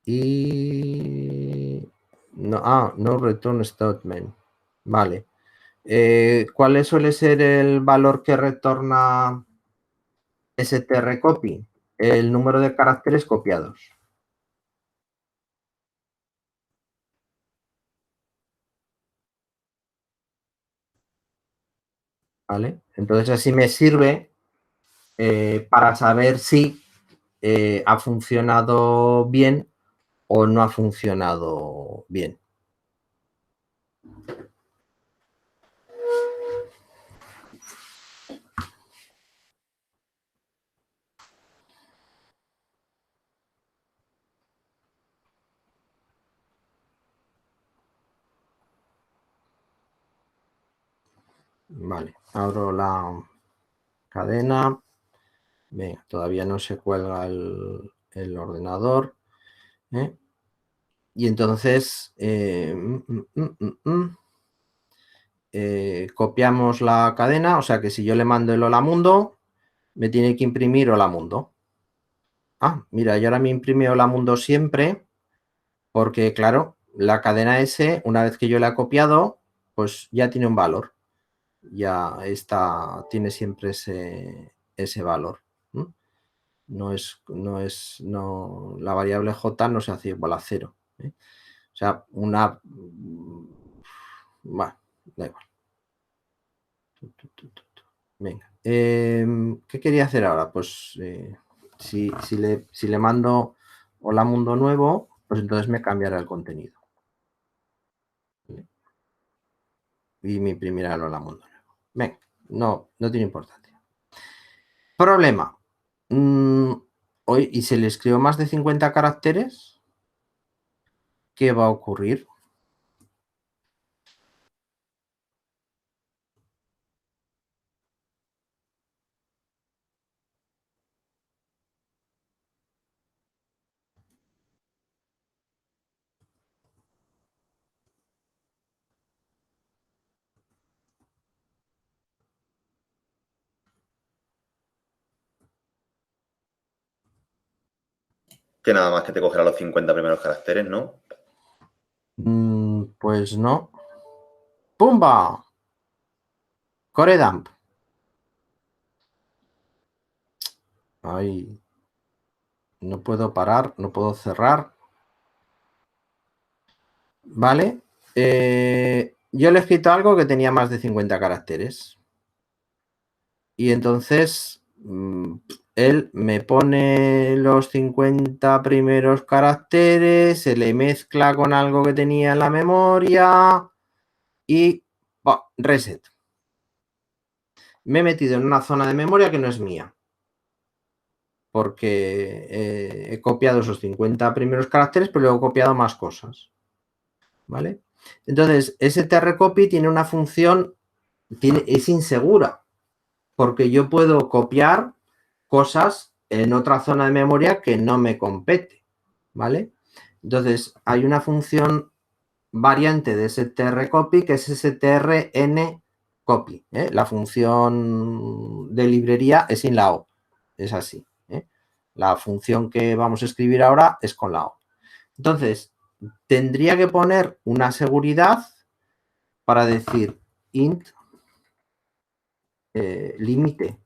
Y... no return statement. Vale. ¿Cuál suele ser el valor que retorna strcopy? El número de caracteres copiados. ¿Vale? Entonces así me sirve para saber si ha funcionado bien o no ha funcionado bien. Vale, abro la cadena. Venga, todavía no se cuelga el ordenador. Y entonces copiamos la cadena, o sea que si yo le mando el hola mundo, me tiene que imprimir hola mundo. Ah, mira, yo ahora me imprime hola mundo siempre, porque claro, la cadena S, una vez que yo la he copiado, pues ya tiene un valor. Ya tiene siempre ese valor. La variable J no se hace igual a 0. O sea, bueno, da igual. Venga. ¿Qué quería hacer ahora? Pues si le mando hola mundo nuevo, pues entonces me cambiará el contenido. ¿Vale? Y me imprimirá el hola mundo nuevo. Venga, no tiene importancia. Problema. Hoy, ¿y se le escribió más de 50 caracteres? ¿Qué va a ocurrir? Que nada más que te cogerá los 50 primeros caracteres, ¿no? Pues no. ¡Pumba! Coredump. Ay, no puedo parar, no puedo cerrar. ¿Vale? Yo le he escrito algo que tenía más de 50 caracteres. Y entonces él me pone los 50 primeros caracteres, se le mezcla con algo que tenía en la memoria y reset. Me he metido en una zona de memoria que no es mía. Porque he copiado esos 50 primeros caracteres, pero luego he copiado más cosas. ¿Vale? Entonces, strcopy tiene una función es insegura, porque yo puedo copiar cosas en otra zona de memoria que no me compete, ¿vale? Entonces, hay una función variante de strcopy que es strncopy. La función de librería es sin la O, es así. La función que vamos a escribir ahora es con la O. Entonces, tendría que poner una seguridad para decir int límite.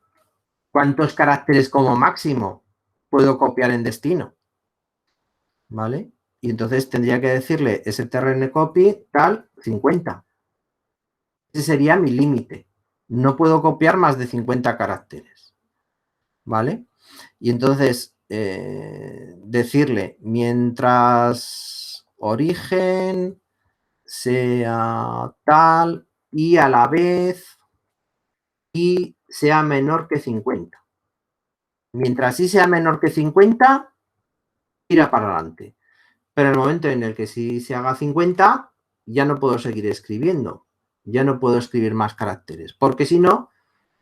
¿Cuántos caracteres como máximo puedo copiar en destino? ¿Vale? Y entonces tendría que decirle strncopy tal 50. Ese sería mi límite. No puedo copiar más de 50 caracteres. ¿Vale? Y entonces decirle mientras origen sea tal y a la vez y sea menor que 50. Mientras sí sea menor que 50, tira para adelante. Pero en el momento en el que sí se haga 50, ya no puedo seguir escribiendo. Ya no puedo escribir más caracteres. Porque si no,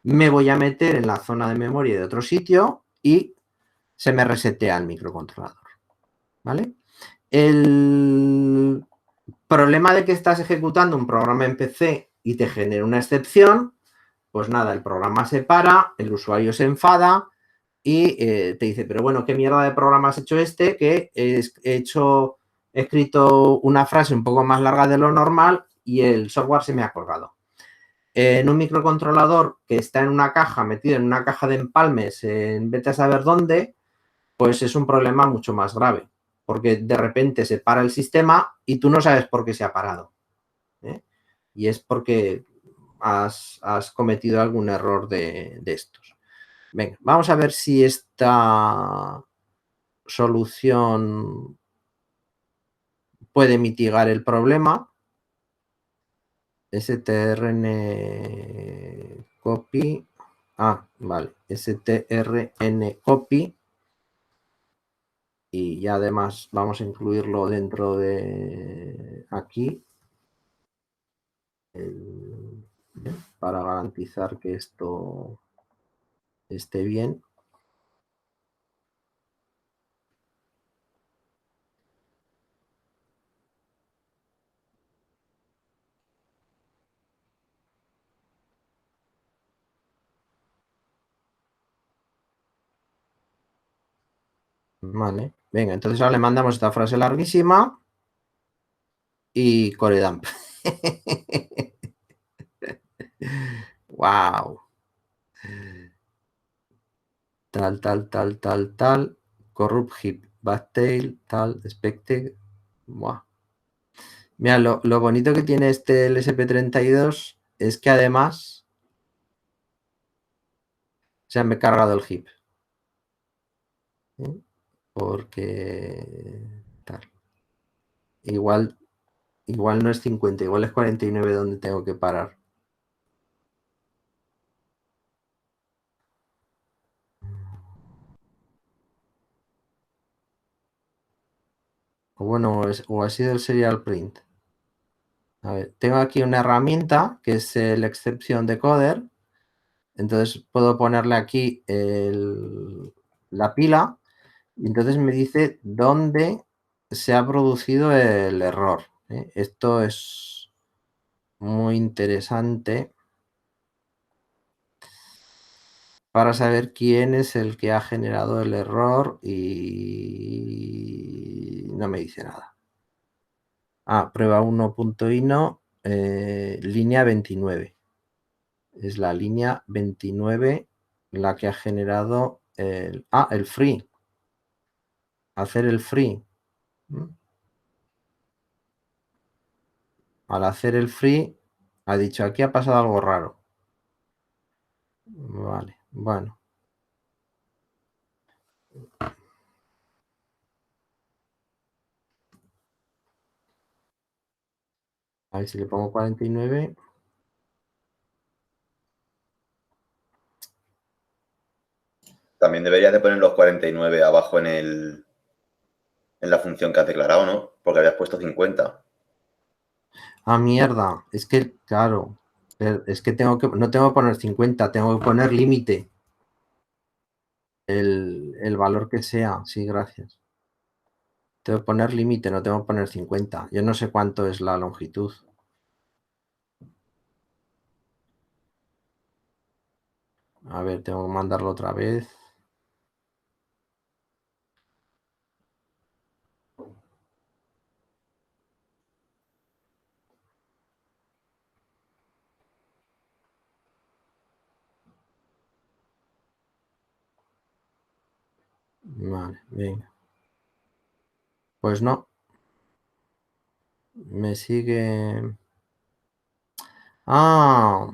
me voy a meter en la zona de memoria de otro sitio y se me resetea el microcontrolador. ¿Vale? El problema de que estás ejecutando un programa en PC y te genera una excepción, pues nada, el programa se para, el usuario se enfada y te dice, pero bueno, ¿qué mierda de programa has hecho este? Que he escrito una frase un poco más larga de lo normal y el software se me ha colgado. En un microcontrolador que está en una caja, metido en una caja de empalmes, vete a saber dónde, pues es un problema mucho más grave, porque de repente se para el sistema y tú no sabes por qué se ha parado. Y es porque has cometido algún error de estos. Venga, vamos a ver si esta solución puede mitigar el problema. strncopy. Vale. strncopy. Y ya además vamos a incluirlo dentro de aquí. Para garantizar que esto esté bien. Vale, venga, entonces ahora le mandamos esta frase larguísima y coredump. Wow. Tal. Corrupt heap, backtail, tal, expected. Wow. Mira, lo bonito que tiene este LSP32 es que además se me he cargado el heap. Porque tal. Igual no es 50, igual es 49 donde tengo que parar. O bueno, o ha sido el serial print. A ver, tengo aquí una herramienta que es el exception decoder. Entonces puedo ponerle aquí la pila y entonces me dice dónde se ha producido el error. Esto es muy interesante para saber quién es el que ha generado el error y no me dice nada. Prueba 1.ino, línea 29. Es la línea 29 la que ha generado el free. Hacer el free. Al hacer el free, ha dicho, aquí ha pasado algo raro. Vale, bueno. A ver si le pongo 49. También deberías de poner los 49 abajo en la función que has declarado, ¿no? Porque habías puesto 50. Mierda. Es que, claro. Es que no tengo que poner 50, tengo que poner límite. El valor que sea. Sí, gracias. Tengo que poner límite, no tengo que poner 50. Yo no sé cuánto es la longitud. A ver, tengo que mandarlo otra vez. Vale, venga. Pues no. Me sigue... Ah,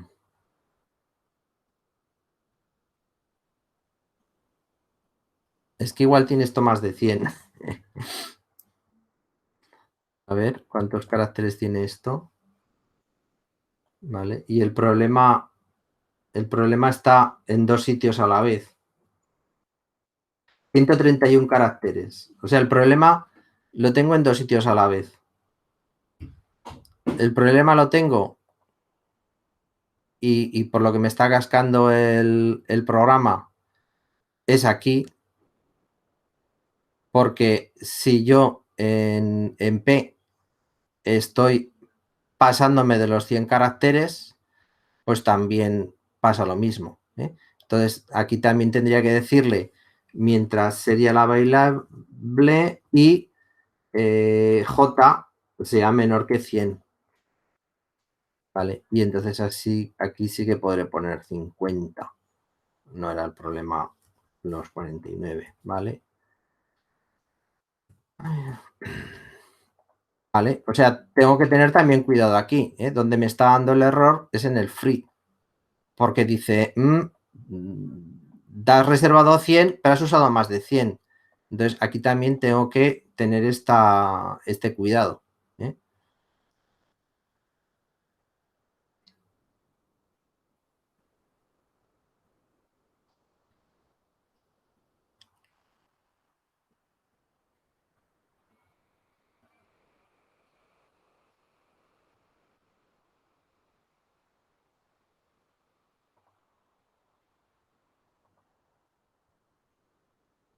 es que igual tiene esto más de 100. A ver, ¿cuántos caracteres tiene esto? Vale, y el problema está en dos sitios a la vez. 131 caracteres. O sea, el problema lo tengo en dos sitios a la vez. El problema lo tengo y por lo que me está cascando el programa es aquí, porque si yo en P estoy pasándome de los 100 caracteres, pues también pasa lo mismo, ¿eh? Entonces, aquí también tendría que decirle, mientras sería la bailable y J sea menor que 100. ¿Vale? Y entonces así, aquí sí que podré poner 50. No era el problema los 49, ¿vale? Vale, o sea, tengo que tener también cuidado aquí, ¿eh? Donde me está dando el error es en el free, porque dice, has reservado 100, pero has usado más de 100. Entonces, aquí también tengo que tener este cuidado, ¿eh?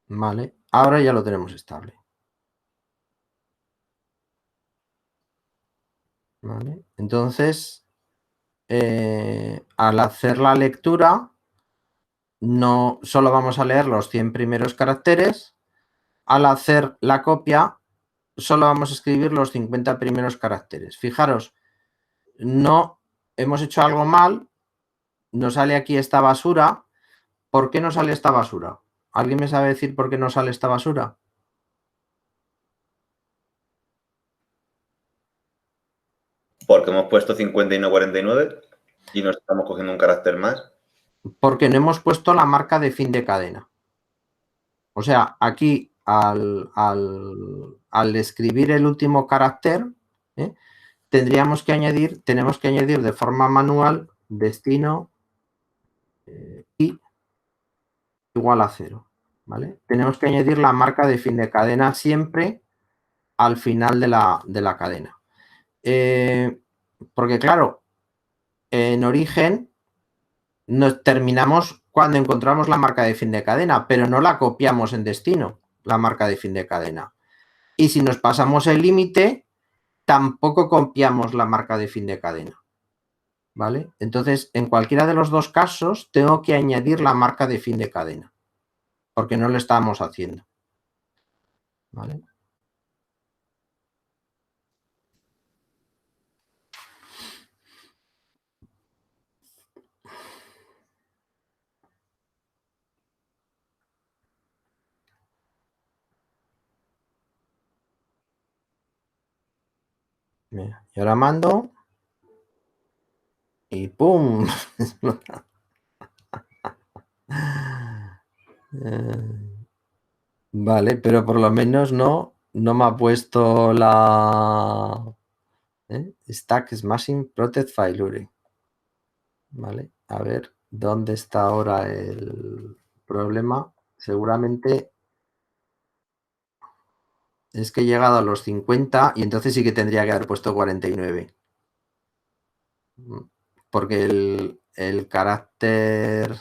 Vale, ahora ya lo tenemos estable. ¿Vale? Entonces, al hacer la lectura, no solo vamos a leer los 100 primeros caracteres. Al hacer la copia, solo vamos a escribir los 50 primeros caracteres. Fijaros, no hemos hecho algo mal, nos sale aquí esta basura. ¿Por qué no sale esta basura? ¿Alguien me sabe decir por qué no sale esta basura? Porque hemos puesto 50 y no 49 y nos estamos cogiendo un carácter más. Porque no hemos puesto la marca de fin de cadena. O sea, aquí al escribir el último carácter, tenemos que añadir de forma manual destino y igual a 0. ¿Vale? Tenemos que añadir la marca de fin de cadena siempre al final de la cadena. Porque claro, en origen nos terminamos cuando encontramos la marca de fin de cadena, pero no la copiamos en destino, la marca de fin de cadena. Y si nos pasamos el límite, tampoco copiamos la marca de fin de cadena. ¿Vale? Entonces, en cualquiera de los dos casos, tengo que añadir la marca de fin de cadena, porque no lo estamos haciendo. ¿Vale? Mira, y ahora mando y ¡pum! Vale, pero por lo menos no me ha puesto la Stack Smashing Protect Failure. Vale, a ver dónde está ahora el problema. Seguramente es que he llegado a los 50 y entonces sí que tendría que haber puesto 49. porque el carácter...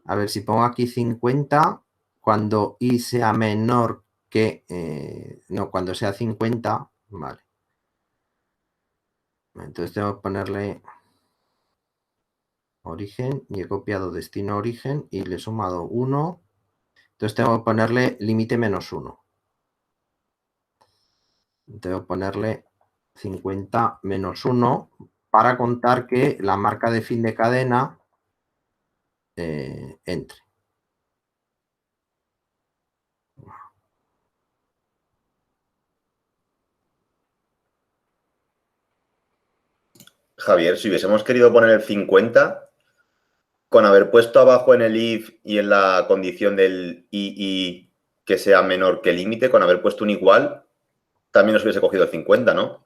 A ver, si pongo aquí 50, cuando i sea menor que... no, cuando sea 50, vale. Entonces tengo que ponerle origen y he copiado destino origen y le he sumado 1. Entonces tengo que ponerle límite -1. Tengo que ponerle 50 -1 para contar que la marca de fin de cadena entre. Javier, si hubiésemos querido poner el 50, con haber puesto abajo en el if y en la condición del i que sea menor que el límite, con haber puesto un igual, también nos hubiese cogido el 50, ¿no?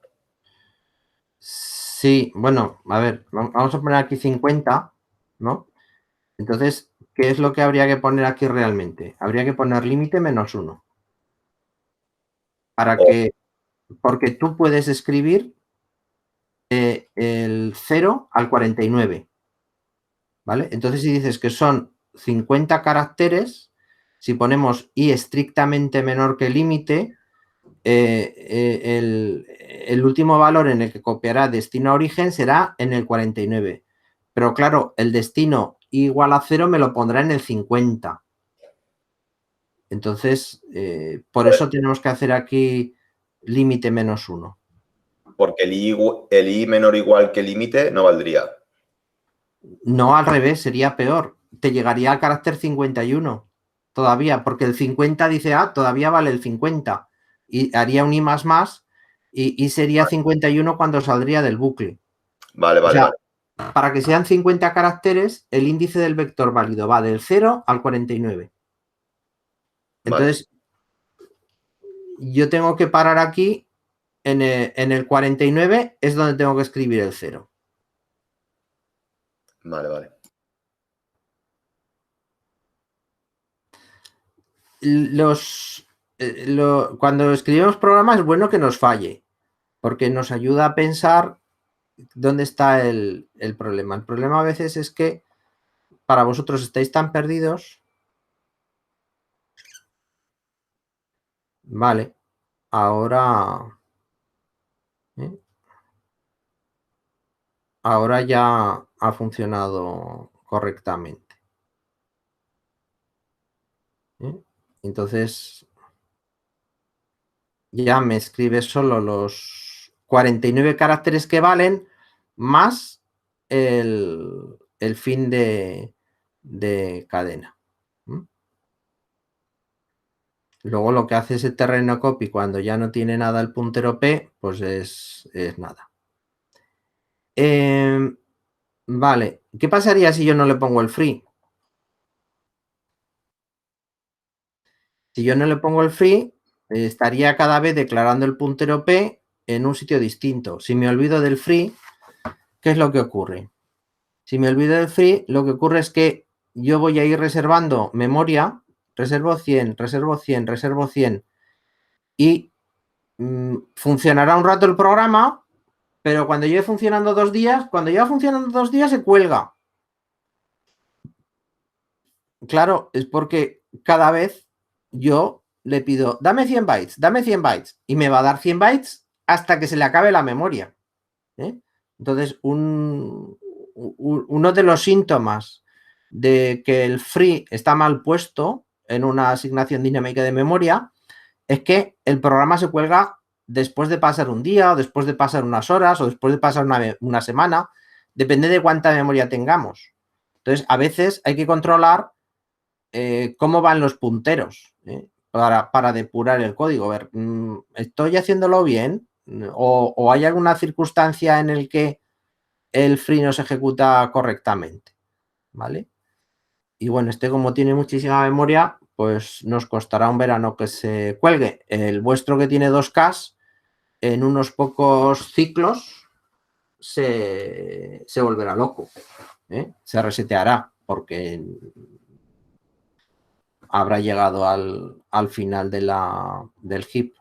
Sí, bueno, a ver, vamos a poner aquí 50, ¿no? Entonces, ¿qué es lo que habría que poner aquí realmente? Habría que poner límite -1. Para que, porque tú puedes escribir el 0 al 49, ¿vale? Entonces, si dices que son 50 caracteres, si ponemos i estrictamente menor que límite, el último valor en el que copiará destino a origen será en el 49. Pero claro, el destino igual a 0 me lo pondrá en el 50. Entonces, por eso tenemos que hacer aquí límite -1. Porque el i menor o igual que límite no valdría. No, al revés, sería peor. Te llegaría al carácter 51 todavía, porque el 50 dice, todavía vale el 50. Y haría un i más y sería 51 cuando saldría del bucle. Vale, vale, O sea, vale. para que sean 50 caracteres, el índice del vector válido va del 0 al 49. Entonces, yo tengo que parar aquí, en el 49 es donde tengo que escribir el 0. Vale, vale. Cuando escribimos programas es bueno que nos falle, porque nos ayuda a pensar dónde está el problema. El problema a veces es que para vosotros estáis tan perdidos. Vale, ahora ya ha funcionado correctamente. Entonces, ya me escribes solo los 49 caracteres que valen más el fin de cadena. Luego lo que hace ese terreno copy cuando ya no tiene nada el puntero P, pues es nada. Vale, ¿qué pasaría si yo no le pongo el free? Si yo no le pongo el free, estaría cada vez declarando el puntero P en un sitio distinto. Si me olvido del free, ¿qué es lo que ocurre? Si me olvido del free, lo que ocurre es que yo voy a ir reservando memoria, reservo 100, reservo 100, reservo 100 y funcionará un rato el programa, pero cuando lleve funcionando 2 días, se cuelga. Claro, es porque cada vez yo le pido, dame 100 bytes, y me va a dar 100 bytes hasta que se le acabe la memoria. Entonces, uno de los síntomas de que el free está mal puesto en una asignación dinámica de memoria es que el programa se cuelga después de pasar un día, o después de pasar unas horas, o después de pasar una semana, depende de cuánta memoria tengamos. Entonces, a veces hay que controlar cómo van los punteros para depurar el código. A ver, ¿estoy haciéndolo bien? ¿O hay alguna circunstancia en el que el free no se ejecuta correctamente? ¿Vale? Y bueno, como tiene muchísima memoria, pues nos costará un verano que se cuelgue. El vuestro, que tiene 2K, en unos pocos ciclos se volverá loco. Se reseteará porque habrá llegado al final del heap.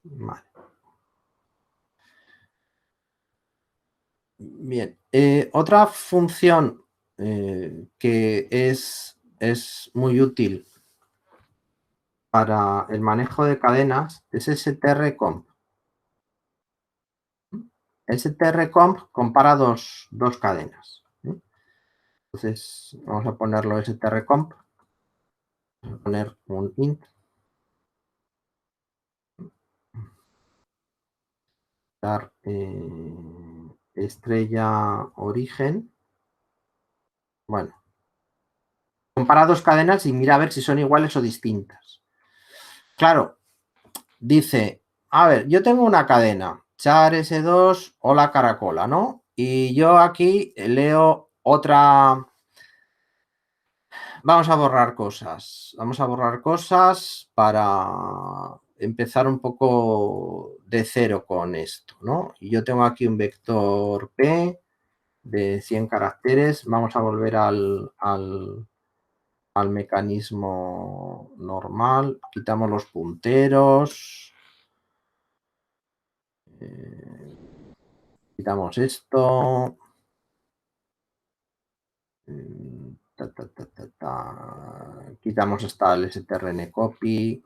Vale. Bien. Otra función que es muy útil para el manejo de cadenas es strcomp. strcomp compara dos cadenas. Entonces, vamos a ponerlo strcomp. Vamos a poner un int. Dar estrella origen. Bueno. Compara dos cadenas y mira a ver si son iguales o distintas. Claro, dice, a ver, yo tengo una cadena, char S2, hola caracola, ¿no? Y yo aquí leo otra... Vamos a borrar cosas. Vamos a borrar cosas para empezar un poco de cero con esto, ¿no? Y yo tengo aquí un vector P de 100 caracteres. Vamos a volver al mecanismo normal. Quitamos los punteros. Quitamos esto. Quitamos esta el strncopy.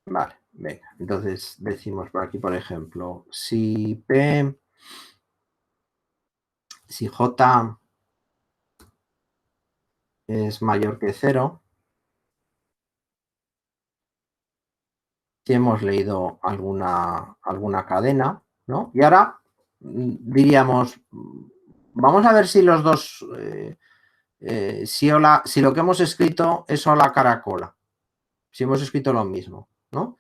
Vale, venga. Entonces decimos por aquí, por ejemplo, si J es mayor que 0, si hemos leído alguna cadena, ¿no? Y ahora diríamos, vamos a ver si los dos, si lo que hemos escrito es hola caracola, si hemos escrito lo mismo, ¿no?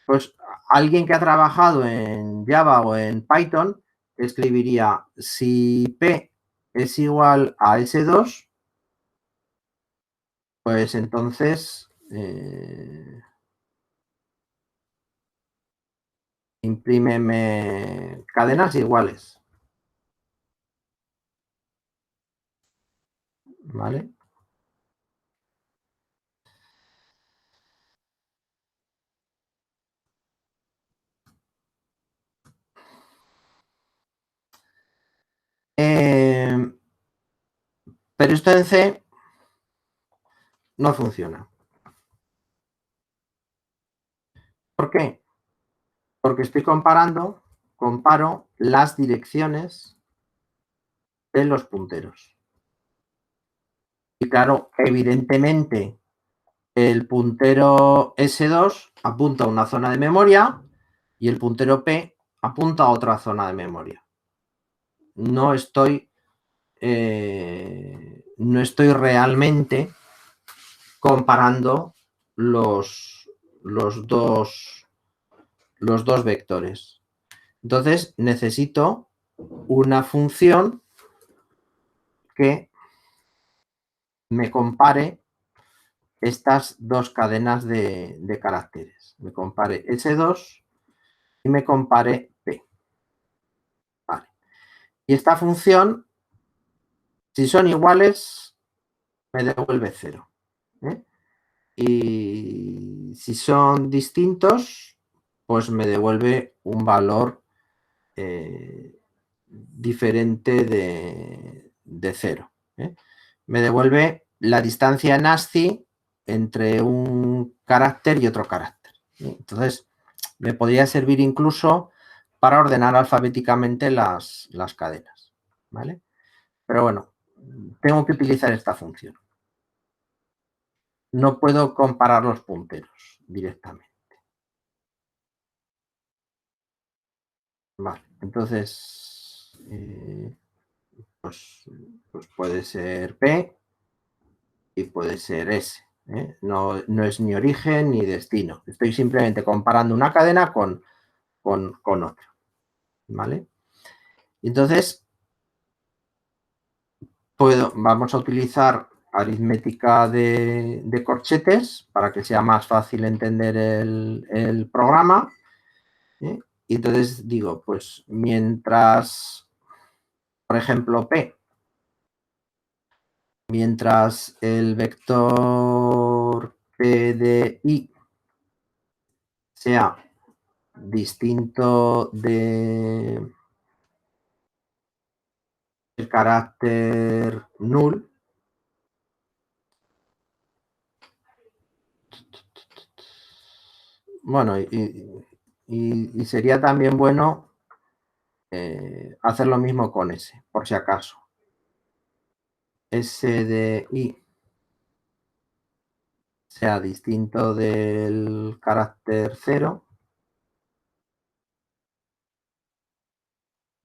Pues alguien que ha trabajado en Java o en Python escribiría, si P es igual a S2, pues entonces imprímeme cadenas iguales. ¿Vale? Pero esto en C no funciona. ¿Por qué? Porque estoy comparo las direcciones de los punteros. Y claro, evidentemente, el puntero S2 apunta a una zona de memoria y el puntero P apunta a otra zona de memoria. No estoy realmente comparando los dos vectores. Entonces necesito una función que me compare estas dos cadenas de caracteres. Me compare S2 y me compare P. Vale. Y esta función, si son iguales, me devuelve 0. Y si son distintos, pues me devuelve un valor diferente de 0. Me devuelve la distancia en ASCII entre un carácter y otro carácter. Entonces, me podría servir incluso para ordenar alfabéticamente las cadenas. ¿Vale? Pero bueno, tengo que utilizar esta función. No puedo comparar los punteros directamente. Vale, entonces, pues puede ser P y puede ser S. No es ni origen ni destino. Estoy simplemente comparando una cadena con otra. ¿Vale? Entonces, vamos a utilizar aritmética de corchetes para que sea más fácil entender el programa. Y entonces digo, pues mientras, por ejemplo, P mientras el vector P de I sea distinto del carácter null, bueno, y sería también bueno hacer lo mismo con S, por si acaso. S de I sea distinto del carácter 0.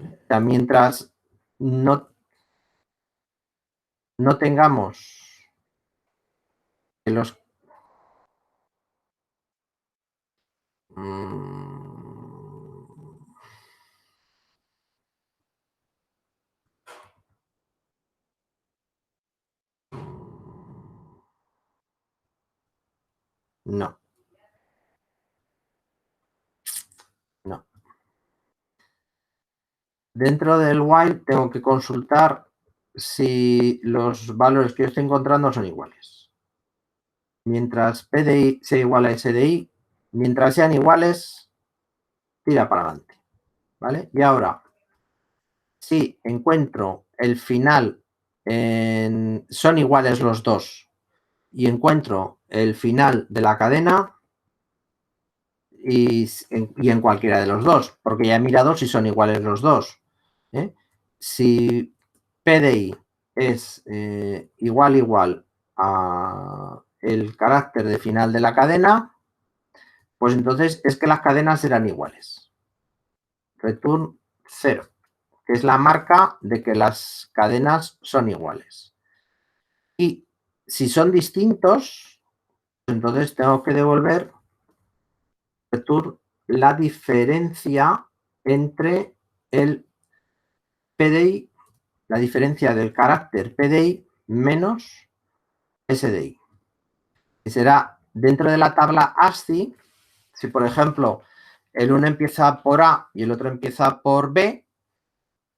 O sea, mientras no tengamos que los... No. No. Dentro del while tengo que consultar si los valores que yo estoy encontrando son iguales. Mientras P de I sea igual a S de I, mientras sean iguales, tira para adelante. ¿Vale? Y ahora, si encuentro el final, son iguales los dos, y encuentro el final de la cadena, y en cualquiera de los dos, porque ya he mirado si son iguales los dos. Si P de I es igual a el carácter de final de la cadena, pues entonces es que las cadenas serán iguales. Return 0, que es la marca de que las cadenas son iguales. Y si son distintos, entonces tengo que devolver return la diferencia entre el PDI, la diferencia del carácter PDI menos SDI. Y será dentro de la tabla ASCII, si por ejemplo el uno empieza por A y el otro empieza por B,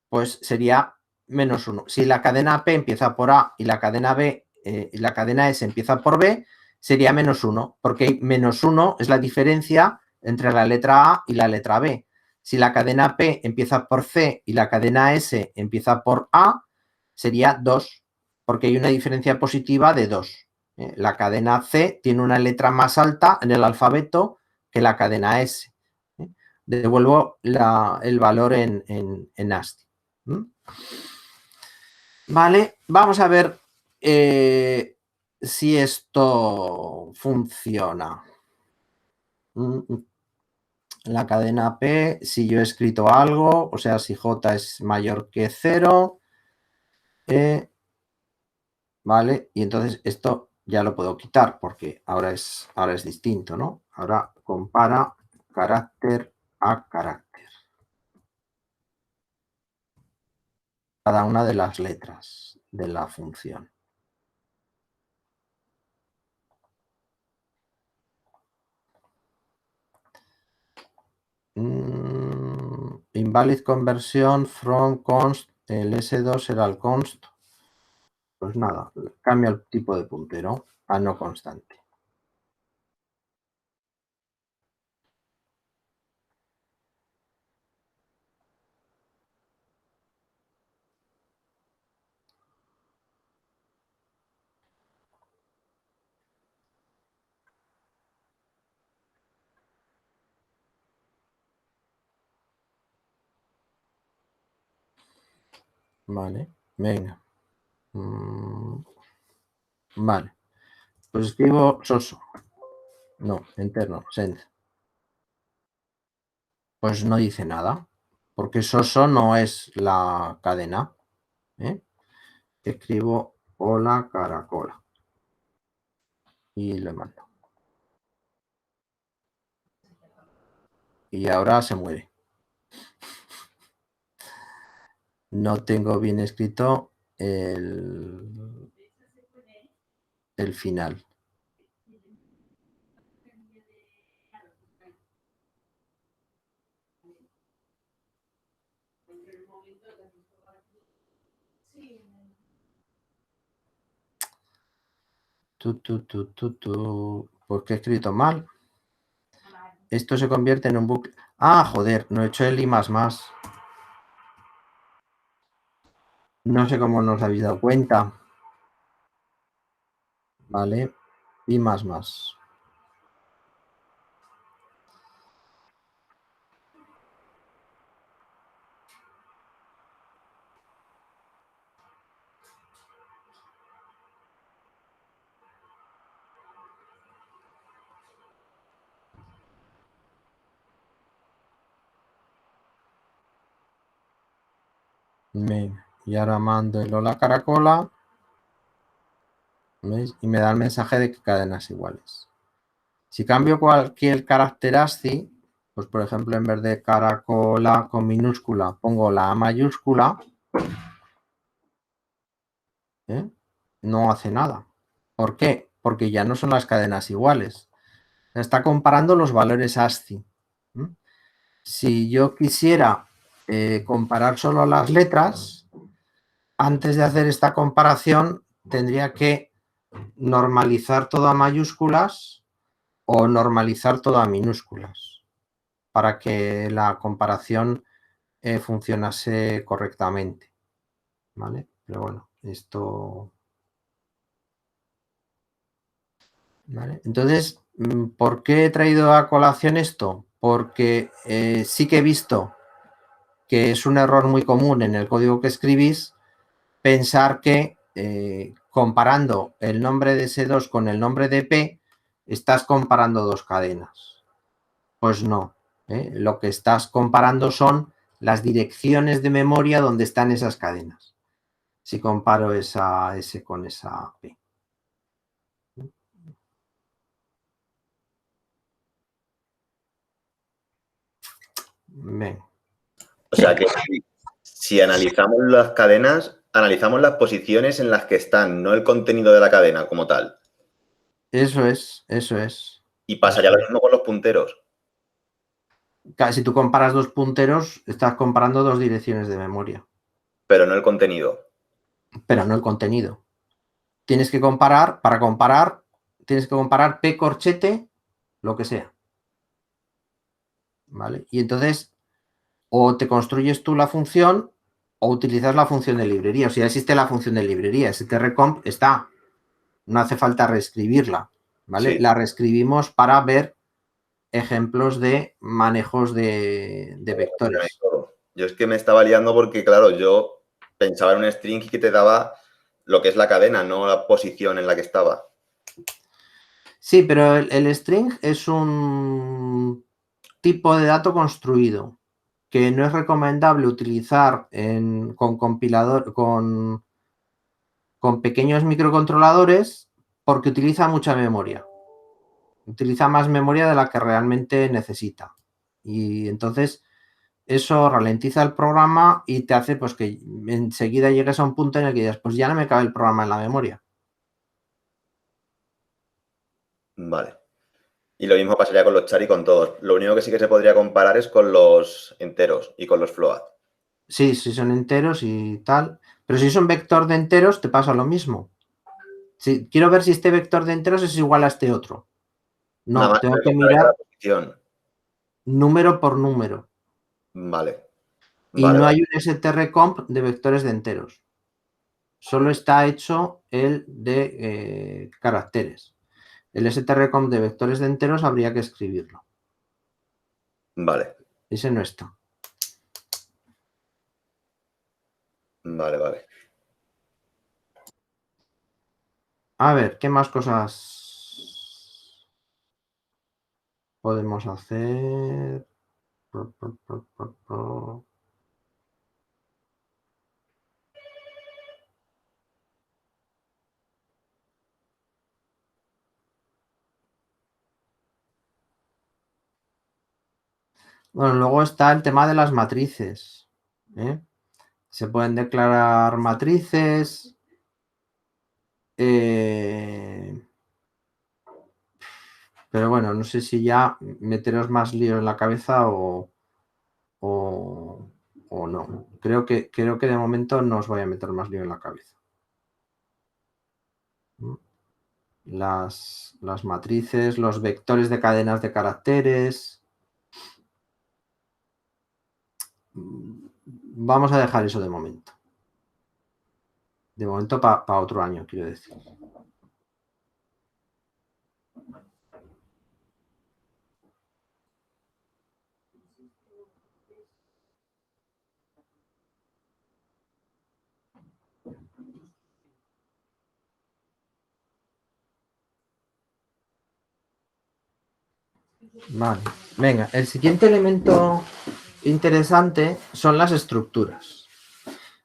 pues sería menos 1. Si la cadena P empieza por A y la cadena B y la cadena S empieza por B, sería menos 1, porque menos 1 es la diferencia entre la letra A y la letra B. Si la cadena P empieza por C y la cadena S empieza por A, sería 2, porque hay una diferencia positiva de 2. La cadena C tiene una letra más alta en el alfabeto que la cadena S. Devuelvo el valor en ASCII. Vale, vamos a ver si esto funciona. La cadena P, si yo he escrito algo, o sea, si J es mayor que 0, ¿vale? Y entonces esto ya lo puedo quitar porque ahora es distinto, ¿no? Ahora compara carácter a carácter. Cada una de las letras de la función. Invalid conversion from const, el S2 será el const. Pues nada, cambia el tipo de puntero a no constante. Vale, venga. Vale, pues escribo soso. No, interno, send. Pues no dice nada, porque soso no es la cadena. Escribo hola caracola y le mando. Y ahora se muere. No tengo bien escrito el final. ¿Por qué he escrito mal? Esto se convierte en un bucle. Ah, joder, no he hecho el I++. No sé cómo nos habéis dado cuenta. Vale, I++. Y ahora mando el hola caracola. ¿Veis? Y me da el mensaje de que cadenas iguales. Si cambio cualquier carácter ASCII, pues por ejemplo en vez de caracola con minúscula pongo la A mayúscula, no hace nada. ¿Por qué? Porque ya no son las cadenas iguales. Está comparando los valores ASCII. Si yo quisiera comparar solo las letras, antes de hacer esta comparación tendría que normalizar todo a mayúsculas o normalizar todo a minúsculas para que la comparación funcionase correctamente. ¿Vale? Pero bueno, esto... ¿Vale? Entonces, ¿por qué he traído a colación esto? Porque sí que he visto que es un error muy común en el código que escribís pensar que comparando el nombre de S2 con el nombre de P, estás comparando dos cadenas. Pues no. Lo que estás comparando son las direcciones de memoria donde están esas cadenas. Si comparo esa S con esa P. Bien. O sea que si analizamos las cadenas, analizamos las posiciones en las que están, no el contenido de la cadena como tal. Eso es, eso es. Y pasaría lo mismo con los punteros. Si tú comparas dos punteros, estás comparando dos direcciones de memoria. Pero no el contenido. Pero no el contenido. Tienes que comparar, para comparar, tienes que comparar P corchete, lo que sea. ¿Vale? Y entonces, o te construyes tú la función o utilizas la función de librería. O sea, existe la función de librería. strcomp está. No hace falta reescribirla. ¿Vale? Sí. La reescribimos para ver ejemplos de manejos de vectores. Yo es que me estaba liando porque, claro, yo pensaba en un string que te daba lo que es la cadena, no la posición en la que estaba. Sí, pero el string es un tipo de dato construido que no es recomendable utilizar con compilador, con pequeños microcontroladores porque utiliza mucha memoria. Utiliza más memoria de la que realmente necesita. Y entonces eso ralentiza el programa y te hace pues que enseguida llegues a un punto en el que digas, pues ya no me cabe el programa en la memoria. Vale. Y lo mismo pasaría con los char y con todos. Lo único que sí que se podría comparar es con los enteros y con los float. Sí, si son enteros y tal. Pero si son vector de enteros, te pasa lo mismo. Si, quiero ver si este vector de enteros es igual a este otro. Nada No, más tengo que comparar mirar la posición. número por número. Vale. Y Vale, no vale. hay un strcomp de vectores de enteros. Solo está hecho el de caracteres. El strcomp de vectores de enteros habría que escribirlo. Vale. Ese no está. Vale, vale. A ver, ¿qué más cosas podemos hacer? Bueno, luego está el tema de las matrices. Se pueden declarar matrices. Pero bueno, no sé si ya meteros más lío en la cabeza o no. Creo que de momento no os voy a meter más lío en la cabeza. las matrices, los vectores de cadenas de caracteres. Vamos a dejar eso de momento. De momento para otro año, quiero decir. Vale, venga, el siguiente elemento interesante son las estructuras,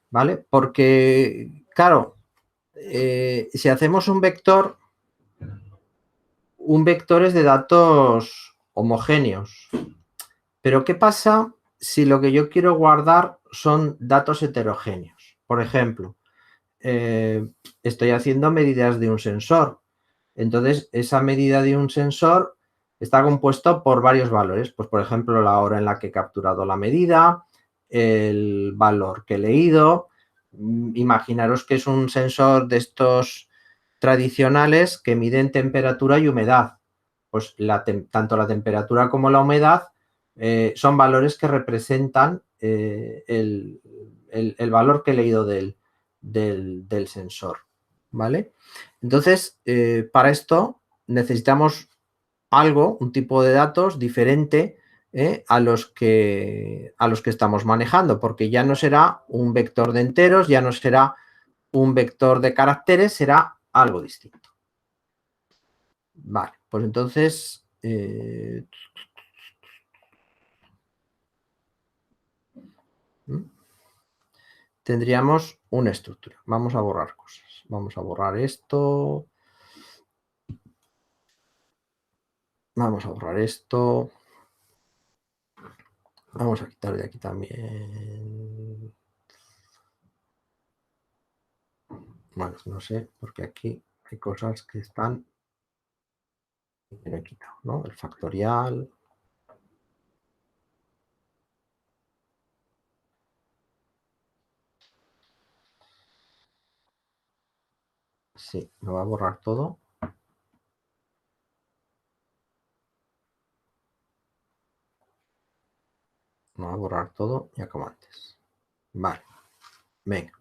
¿vale? Porque, claro, si hacemos un vector es de datos homogéneos. Pero ¿qué pasa si lo que yo quiero guardar son datos heterogéneos? Por ejemplo, estoy haciendo medidas de un sensor. Entonces, esa medida de un sensor está compuesto por varios valores. Pues, por ejemplo, la hora en la que he capturado la medida, el valor que he leído. Imaginaros que es un sensor de estos tradicionales que miden temperatura y humedad. Pues tanto la temperatura como la humedad son valores que representan el valor que he leído del sensor, ¿vale? Entonces, para esto necesitamos algo, un tipo de datos diferente a los que estamos manejando, porque ya no será un vector de enteros, ya no será un vector de caracteres, será algo distinto. Vale, pues entonces tendríamos una estructura. Vamos a borrar cosas. Vamos a borrar esto. Vamos a borrar esto. Vamos a quitar de aquí también. Bueno, no sé, porque aquí hay cosas que están que no he quitado, ¿no? El factorial. Sí, me va a borrar todo. Me va a borrar todo ya como antes. Vale. Venga.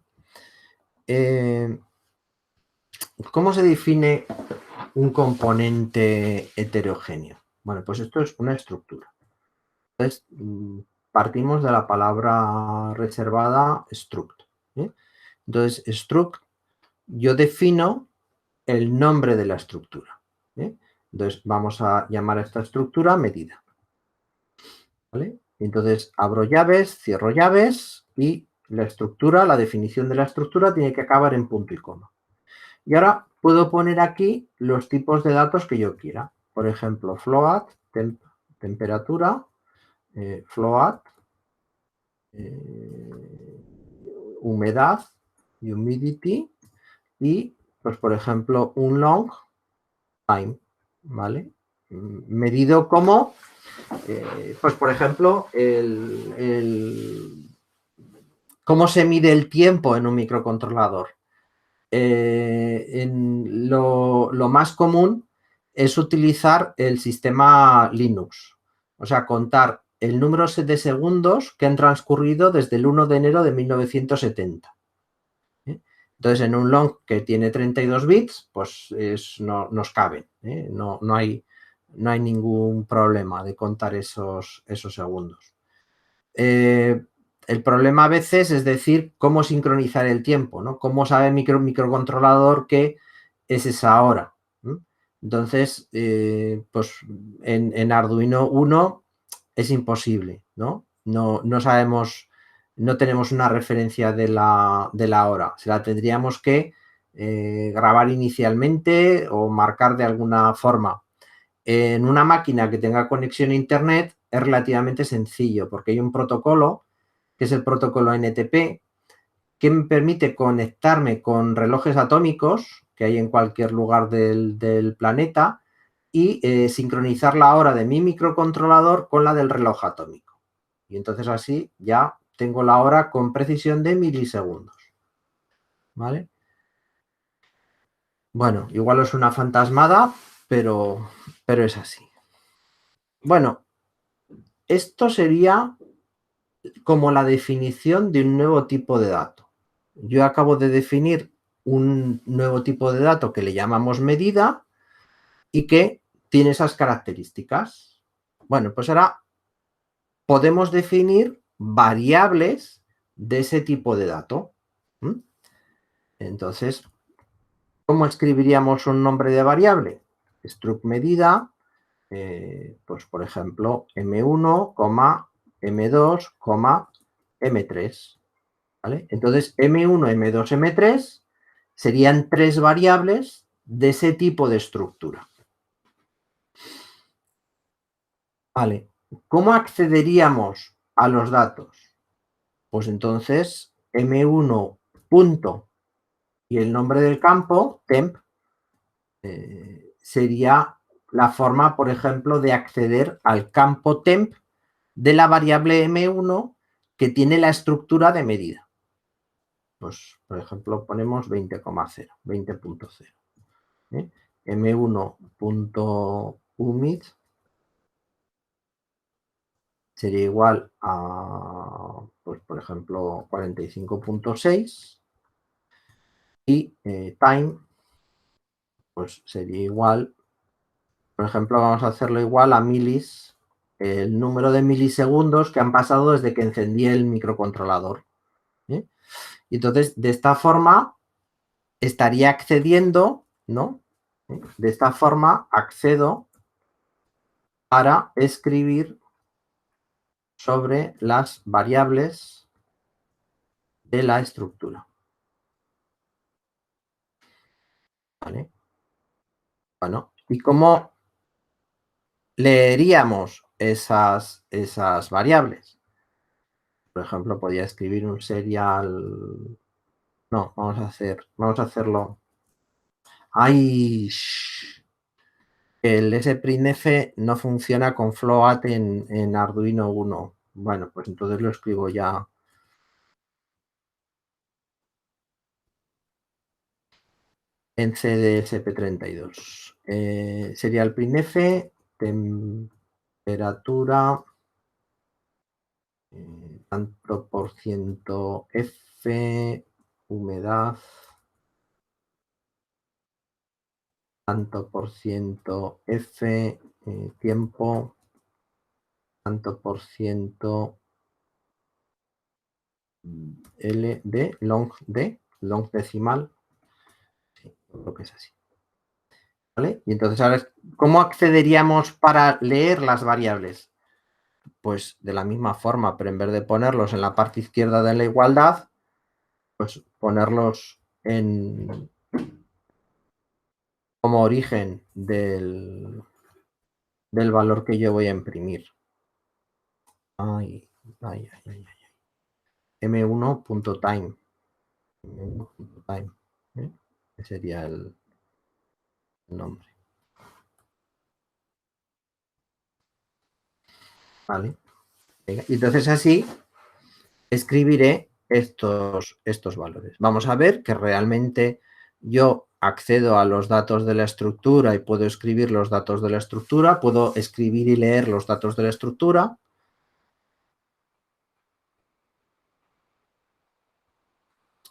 ¿Cómo se define un componente heterogéneo? Bueno, pues esto es una estructura. Entonces, partimos de la palabra reservada struct. Entonces, struct, yo defino el nombre de la estructura. Entonces, vamos a llamar a esta estructura medida. ¿Vale? Entonces, abro llaves, cierro llaves y la estructura, la definición de la estructura tiene que acabar en punto y coma. Y ahora puedo poner aquí los tipos de datos que yo quiera. Por ejemplo, float, temperatura, float, humedad, humidity y, pues por ejemplo, un long time, ¿vale? Medido como, pues por ejemplo, cómo se mide el tiempo en un microcontrolador. Lo más común es utilizar el sistema Linux, o sea, contar el número de segundos que han transcurrido desde el 1 de enero de 1970. Entonces, en un long que tiene 32 bits, pues nos cabe, no hay ningún problema de contar esos segundos. El problema a veces es decir cómo sincronizar el tiempo, ¿no? Cómo sabe el microcontrolador que es esa hora. Entonces, pues en Arduino 1 es imposible, ¿no? No sabemos, no tenemos una referencia de la hora. Se la tendríamos que grabar inicialmente o marcar de alguna forma. En una máquina que tenga conexión a Internet es relativamente sencillo porque hay un protocolo, que es el protocolo NTP, que me permite conectarme con relojes atómicos que hay en cualquier lugar del planeta y sincronizar la hora de mi microcontrolador con la del reloj atómico. Y entonces así ya tengo la hora con precisión de milisegundos. ¿Vale? Bueno, igual es una fantasmada, pero es así. Bueno, esto sería como la definición de un nuevo tipo de dato. Yo acabo de definir un nuevo tipo de dato que le llamamos medida y que tiene esas características. Bueno, pues ahora podemos definir variables de ese tipo de dato. Entonces, ¿cómo escribiríamos un nombre de variable? Struct medida, pues por ejemplo, M1, M2, M3. ¿Vale? Entonces, M1, M2, M3 serían 3 variables de ese tipo de estructura. Vale. ¿Cómo accederíamos a los datos? Pues entonces, M1 punto y el nombre del campo, temp, sería la forma, por ejemplo, de acceder al campo temp de la variable M1 que tiene la estructura de medida. Pues, por ejemplo, ponemos 20,0, 20.0. M1.umid sería igual a, pues, por ejemplo, 45.6 y time pues sería igual, por ejemplo, vamos a hacerlo igual a milis, el número de milisegundos que han pasado desde que encendí el microcontrolador. Y entonces, de esta forma, estaría accediendo, ¿no? De esta forma, accedo para escribir sobre las variables de la estructura. ¿Vale? Bueno, ¿y cómo leeríamos esas variables? Por ejemplo, podría escribir un serial. No, vamos a hacerlo. ¡Ay! El sprintf no funciona con float en Arduino 1. Bueno, pues entonces lo escribo ya. En CDSP32. Sería el printf, temperatura, tanto por ciento F, humedad, tanto por ciento F, tiempo, tanto por ciento LD, long decimal. Sí, creo que es así. ¿Vale? Y entonces ahora, ¿cómo accederíamos para leer las variables? Pues de la misma forma, pero en vez de ponerlos en la parte izquierda de la igualdad, pues ponerlos como origen del valor que yo voy a imprimir. M1.time. M1.time. Ese sería el nombre. Vale. Entonces así escribiré estos valores. Vamos a ver que realmente yo accedo a los datos de la estructura y puedo escribir los datos de la estructura, puedo escribir y leer los datos de la estructura.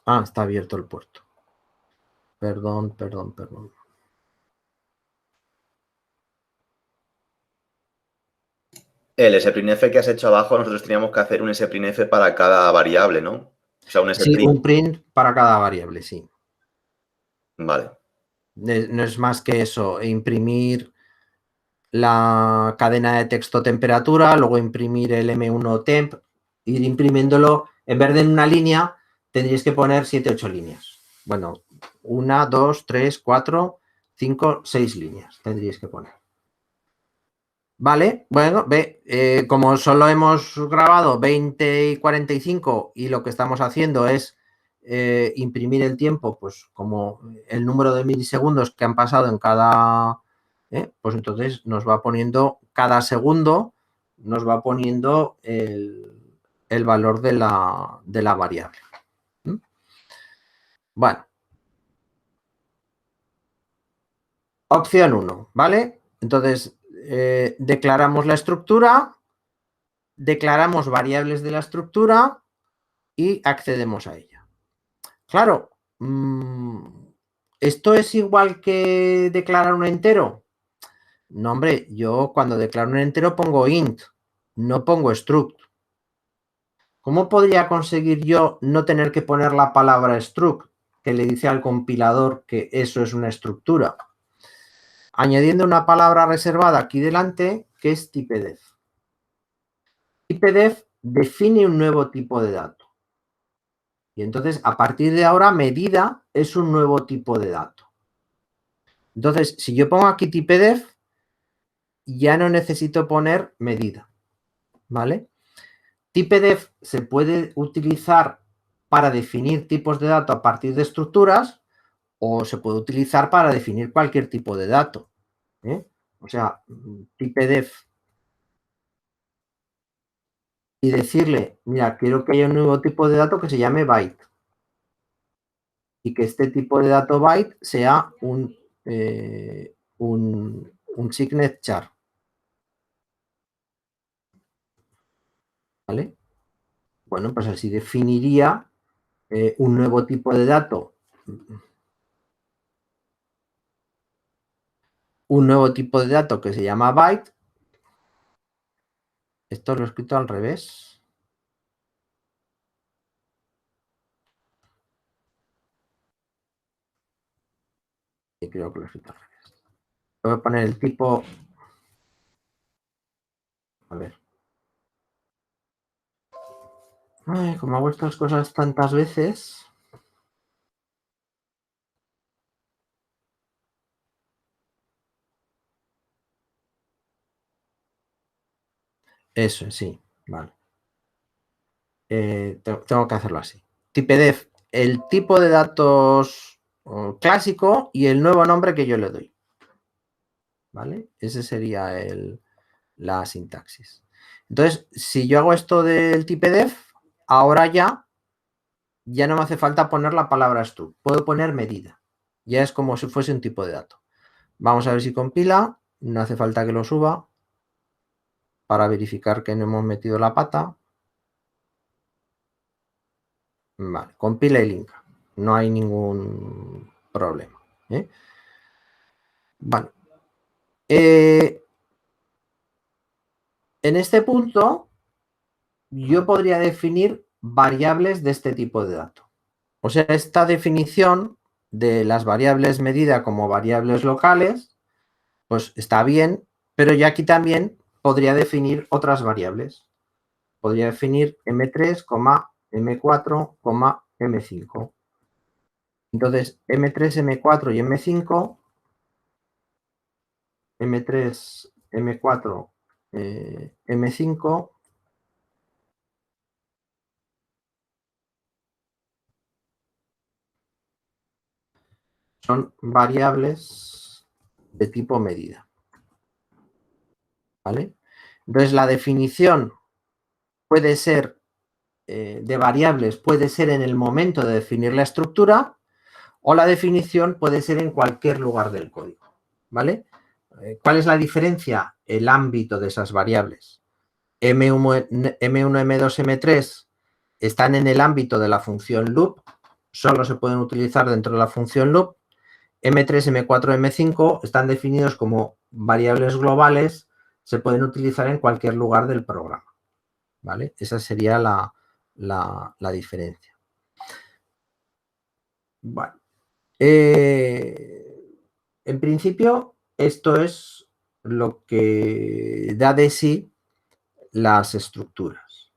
Ah, está abierto el puerto. Perdón. El sprintf que has hecho abajo, nosotros teníamos que hacer un sprintf para cada variable, ¿no? O sea, un sprint. Sí, un print para cada variable, sí. Vale. No es más que eso, imprimir la cadena de texto temperatura, luego imprimir el M1 temp, ir imprimiéndolo, en vez de en una línea, tendríais que poner 7, 8 líneas. Bueno, 1, 2, 3, 4, 5, 6 líneas tendríais que poner. Vale, bueno, como solo hemos grabado 20 y 45 y lo que estamos haciendo es imprimir el tiempo, pues como el número de milisegundos que han pasado en cada, pues entonces nos va poniendo cada segundo, nos va poniendo el valor de la variable. Bueno. Opción 1, ¿vale? Entonces, declaramos la estructura, declaramos variables de la estructura y accedemos a ella. Claro, ¿esto es igual que declarar un entero? No, hombre, yo cuando declaro un entero pongo int, no pongo struct. ¿Cómo podría conseguir yo no tener que poner la palabra struct, que le dice al compilador que eso es una estructura? Añadiendo una palabra reservada aquí delante, que es typedef. Typedef define un nuevo tipo de dato. Y entonces, a partir de ahora, medida es un nuevo tipo de dato. Entonces, si yo pongo aquí typedef, ya no necesito poner medida, ¿vale? Typedef se puede utilizar para definir tipos de dato a partir de estructuras o se puede utilizar para definir cualquier tipo de dato, ¿eh? O sea, typedef y decirle, mira, quiero que haya un nuevo tipo de dato que se llame byte y que este tipo de dato byte sea un signet char, ¿vale? Bueno, pues así definiría un nuevo tipo de dato. Un nuevo tipo de dato que se llama byte. Esto lo he escrito al revés. Y creo que lo he escrito al revés. Voy a poner el tipo. A ver. Ay, como hago estas cosas tantas veces. Eso, sí, vale. Tengo que hacerlo así. Typedef, el tipo de datos clásico y el nuevo nombre que yo le doy. ¿Vale? Ese sería la sintaxis. Entonces, si yo hago esto del typedef, ahora ya no me hace falta poner la palabra struct. Puedo poner medida. Ya es como si fuese un tipo de dato. Vamos a ver si compila. No hace falta que lo suba para verificar que no hemos metido la pata. Vale, compila y linka. No hay ningún problema. Vale. En este punto, yo podría definir variables de este tipo de dato. O sea, esta definición de las variables medida como variables locales, pues está bien, pero yo aquí también podría definir otras variables. Podría definir M3, M4, M5. Entonces, M3, M4 y M5, M3, M4, M5, son variables de tipo medida. ¿Vale? Entonces, la definición puede ser de variables, puede ser en el momento de definir la estructura, o la definición puede ser en cualquier lugar del código. ¿Vale? ¿Cuál es la diferencia? El ámbito de esas variables. M1, M2, M3 están en el ámbito de la función loop, solo se pueden utilizar dentro de la función loop. M3, M4, M5 están definidos como variables globales, se pueden utilizar en cualquier lugar del programa. ¿Vale? Esa sería la diferencia. Bueno. En principio, esto es lo que da de sí las estructuras.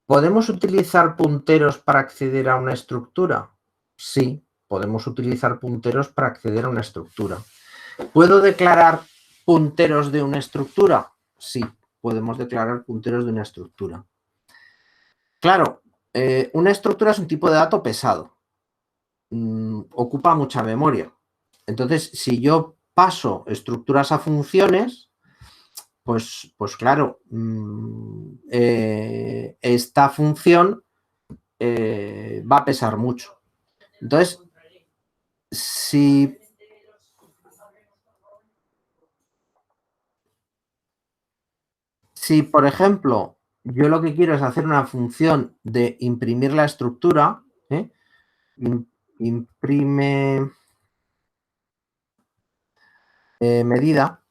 ¿Podemos utilizar punteros para acceder a una estructura? Sí, podemos utilizar punteros para acceder a una estructura. ¿Puedo declarar punteros de una estructura? Sí, podemos declarar punteros de una estructura. Claro, una estructura es un tipo de dato pesado. Ocupa mucha memoria. Entonces, si yo paso estructuras a funciones, pues claro, esta función va a pesar mucho. Entonces, si Si, por ejemplo, yo lo que quiero es hacer una función de imprimir la estructura, imprime medida,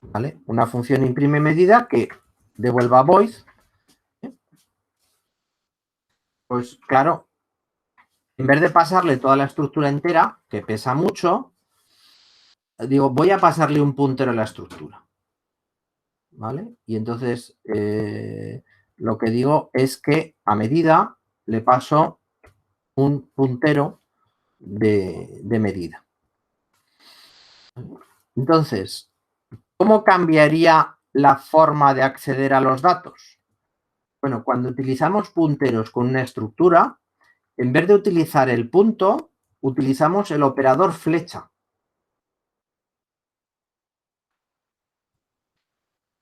¿vale? Una función imprime medida que devuelva void, pues claro, en vez de pasarle toda la estructura entera, que pesa mucho, digo, voy a pasarle un puntero a la estructura, ¿vale? Y entonces lo que digo es que a medida le paso un puntero de medida. Entonces, ¿cómo cambiaría la forma de acceder a los datos? Bueno, cuando utilizamos punteros con una estructura, en vez de utilizar el punto, utilizamos el operador flecha.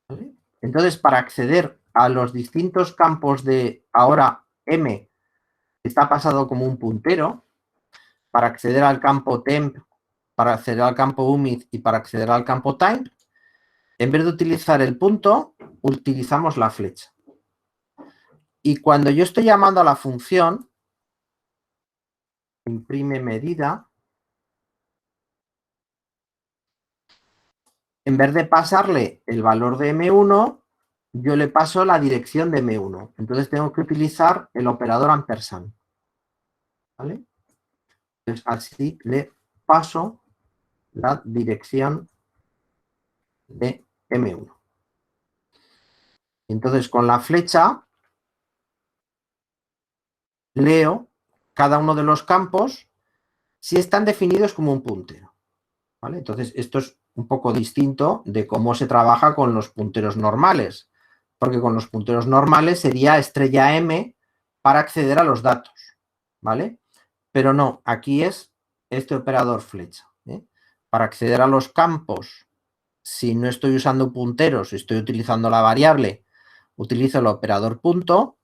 ¿Vale? Entonces, para acceder a los distintos campos de ahora M, que está pasado como un puntero, para acceder al campo temp, para acceder al campo umid y para acceder al campo time, en vez de utilizar el punto, utilizamos la flecha. Y cuando yo estoy llamando a la función, imprime medida, en vez de pasarle el valor de M1, yo le paso la dirección de M1. Entonces tengo que utilizar el operador ampersand. ¿Vale? Entonces así le paso la dirección de M1. Entonces con la flecha leo cada uno de los campos si están definidos como un puntero. ¿Vale? Entonces esto es un poco distinto de cómo se trabaja con los punteros normales, porque con los punteros normales sería estrella M para acceder a los datos, ¿vale? Pero no, aquí es este operador flecha. Para acceder a los campos, si no estoy usando punteros, estoy utilizando la variable, utilizo el operador punto.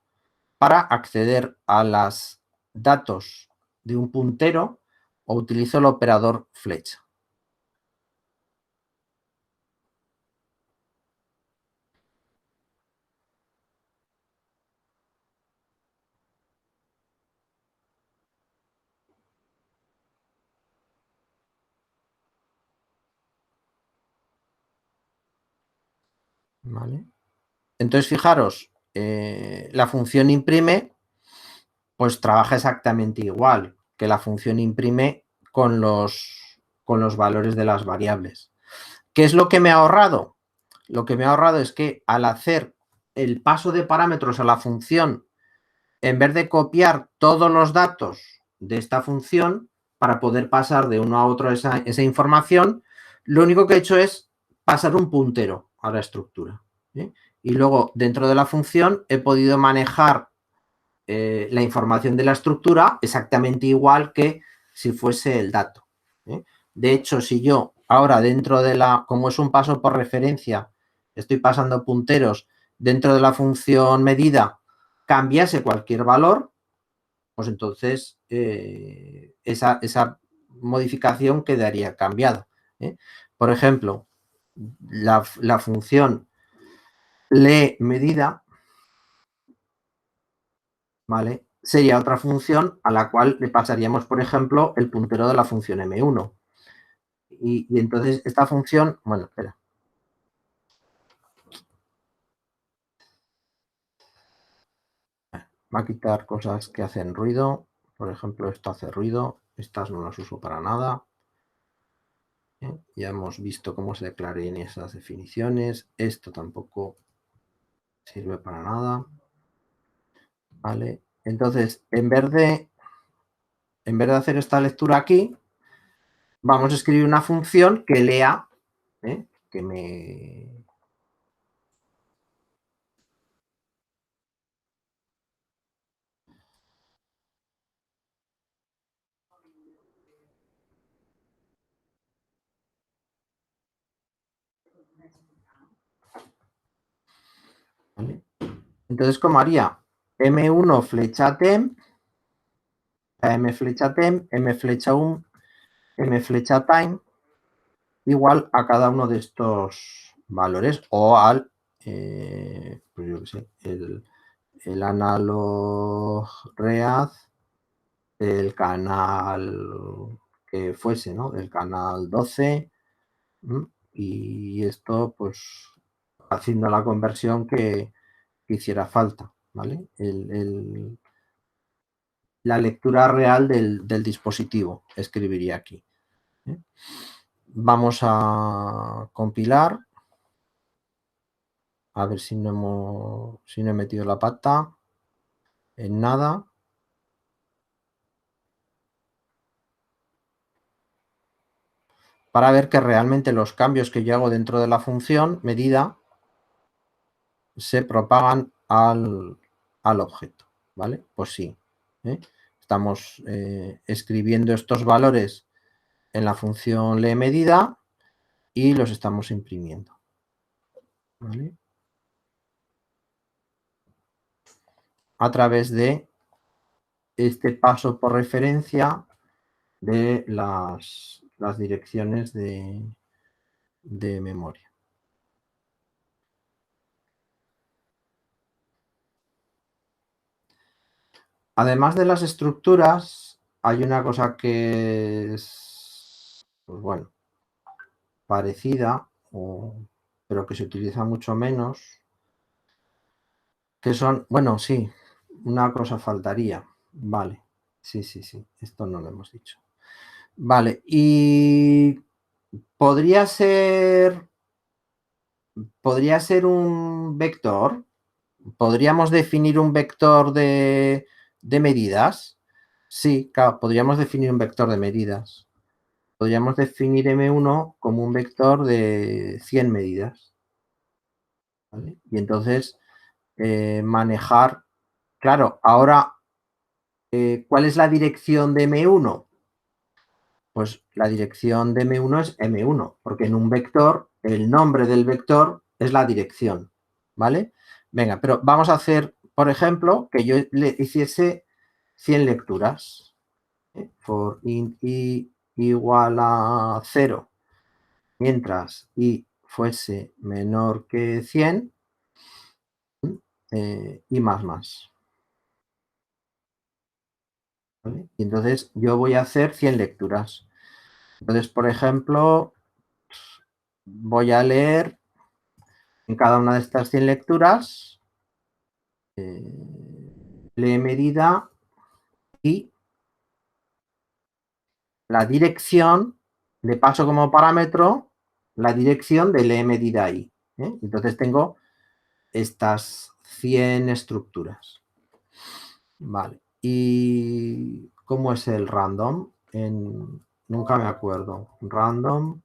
Para acceder a los datos de un puntero, o utilizo el operador flecha. ¿Vale? Entonces, fijaros, la función imprime, pues trabaja exactamente igual que la función imprime con los valores de las variables. ¿Qué es lo que me ha ahorrado? Lo que me ha ahorrado es que al hacer el paso de parámetros a la función, en vez de copiar todos los datos de esta función para poder pasar de uno a otro esa información, lo único que he hecho es pasar un puntero a la estructura. Y luego, dentro de la función, he podido manejar la información de la estructura exactamente igual que si fuese el dato. De hecho, si yo ahora dentro de como es un paso por referencia, estoy pasando punteros dentro de la función medida, cambiase cualquier valor, pues entonces esa modificación quedaría cambiada. Por ejemplo, la función lee medida, ¿vale? Sería otra función a la cual le pasaríamos, por ejemplo, el puntero de la función M1. Y entonces esta función, bueno, espera. Va a quitar cosas que hacen ruido. Por ejemplo, esto hace ruido. Estas no las uso para nada. Ya hemos visto cómo se declaran esas definiciones. Esto tampoco sirve para nada. ¿Vale? Entonces, en vez de hacer esta lectura aquí, vamos a escribir una función que lea, que me... ¿Vale? Entonces, ¿cómo haría? M1 flecha temp, M flecha temp, M flecha M flecha time, igual a cada uno de estos valores o al, pues yo qué sé, el analog read del canal que fuese, ¿no? Del canal 12. Y esto, pues, haciendo la conversión que hiciera falta, ¿vale? La lectura real del dispositivo, escribiría aquí. Vamos a compilar. A ver si no he metido la pata en nada. Para ver que realmente los cambios que yo hago dentro de la función medida se propagan al objeto, ¿vale? Pues sí. Estamos escribiendo estos valores en la función leMedida y los estamos imprimiendo, ¿vale? A través de este paso por referencia de las direcciones de memoria. Además de las estructuras, hay una cosa que es, pues bueno, parecida, pero que se utiliza mucho menos, que son, bueno, sí, una cosa faltaría, vale, sí, esto no lo hemos dicho. Vale, y podría ser un vector. ¿Podríamos definir un vector de medidas? Sí, claro, podríamos definir un vector de medidas. Podríamos definir M1 como un vector de 100 medidas. ¿Vale? Y entonces manejar, claro, ahora, ¿cuál es la dirección de M1? Pues la dirección de M1 es M1, porque en un vector, el nombre del vector es la dirección, ¿vale? Venga, pero vamos a hacer, por ejemplo, que yo le hiciese 100 lecturas. For int i igual a 0, mientras i fuese menor que 100, y más. ¿Vale? Y entonces yo voy a hacer 100 lecturas. Entonces, por ejemplo, voy a leer en cada una de estas 100 lecturas leMedida y la dirección, le paso como parámetro la dirección de leMedida i. Entonces tengo estas 100 estructuras. Vale. ¿Y cómo es el random? Nunca me acuerdo. Random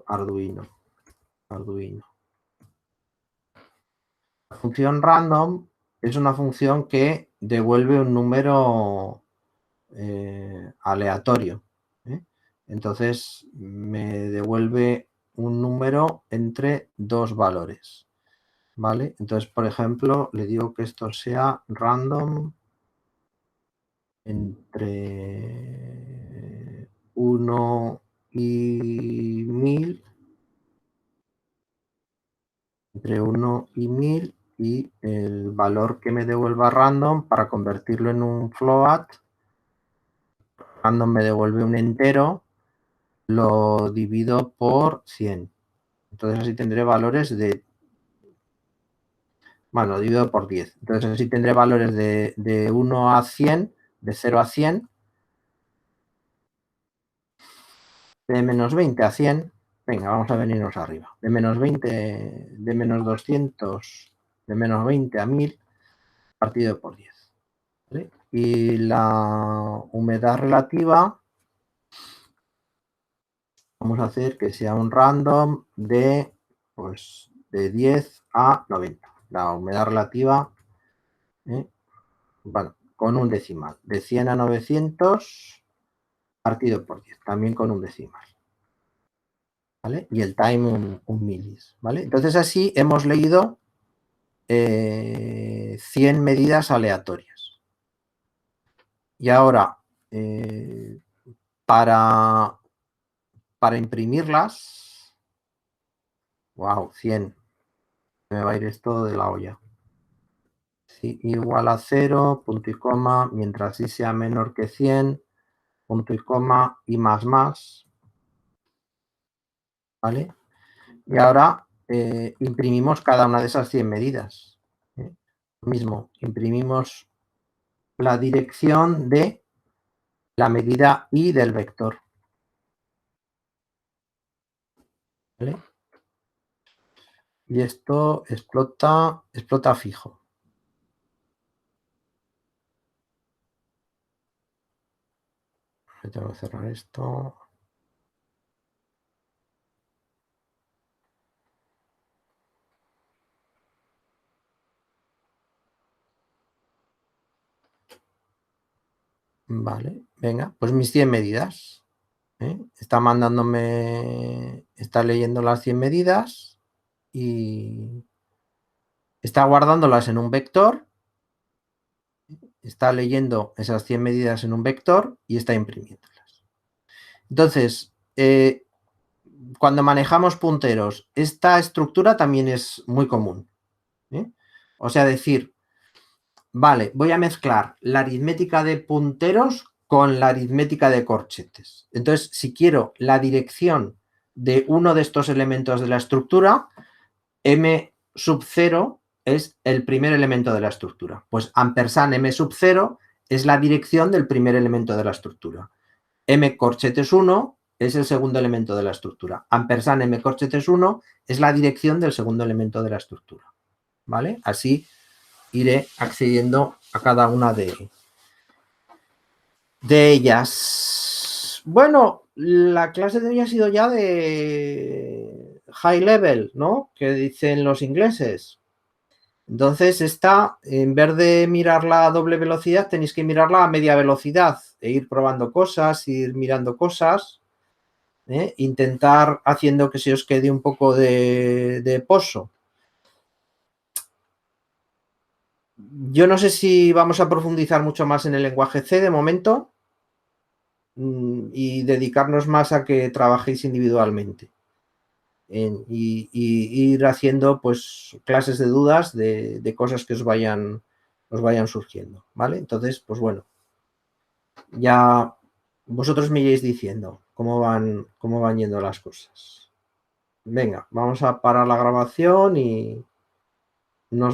Arduino. La función random es una función que devuelve un número aleatorio. Entonces me devuelve un número entre dos valores. ¿Vale? Entonces, por ejemplo, le digo que esto sea random entre 1 y 1000. Entre 1 y 1000 y el valor que me devuelva random, para convertirlo en un float, random me devuelve un entero, lo divido por 100. Entonces así tendré valores de... Bueno, lo divido por 10. Entonces así tendré valores de 1 a 100, de 0 a 100, de menos 20 a 100. Venga, vamos a venirnos arriba. De menos 20, de menos 200, de menos 20 a 1000, partido por 10. ¿Vale? Y la humedad relativa, vamos a hacer que sea un random de, pues, de 10 a 90. La humedad relativa, bueno, con un decimal. De 100 a 900, partido por 10, también con un decimal. ¿Vale? Y el time un milis. ¿Vale? Entonces así hemos leído 100 medidas aleatorias. Y ahora, para para imprimirlas, wow, 100. Me va a ir esto de la olla. Si igual a 0, punto y coma, mientras y sea menor que 100, punto y coma y más. ¿Vale? Y ahora imprimimos cada una de esas 100 medidas. Lo mismo, imprimimos la dirección de la medida y del vector. ¿Vale? Y esto explota fijo. Tengo que cerrar esto. Vale, venga, pues mis 100 medidas. Está leyendo las 100 medidas y está guardándolas en un vector. Está leyendo esas 100 medidas en un vector y está imprimiéndolas. Entonces, cuando manejamos punteros, esta estructura también es muy común. O sea, decir, vale, voy a mezclar la aritmética de punteros con la aritmética de corchetes. Entonces, si quiero la dirección de uno de estos elementos de la estructura, m sub 0 es el primer elemento de la estructura. Pues ampersand m sub 0 es la dirección del primer elemento de la estructura. M corchetes 1 es el segundo elemento de la estructura. Ampersand m corchetes 1 es la dirección del segundo elemento de la estructura. ¿Vale? Así iré accediendo a cada una de ellas. Bueno, la clase de hoy ha sido ya de high level, ¿no? Que dicen los ingleses. Entonces, esta, en vez de mirarla a doble velocidad, tenéis que mirarla a media velocidad e ir probando cosas, ir mirando cosas, intentar haciendo que se os quede un poco de pozo. Yo no sé si vamos a profundizar mucho más en el lenguaje C de momento y dedicarnos más a que trabajéis individualmente. Y ir haciendo pues clases de dudas de cosas que os vayan surgiendo, ¿vale? Entonces, pues bueno, ya vosotros me iréis diciendo cómo van yendo las cosas. Venga, vamos a parar la grabación y nos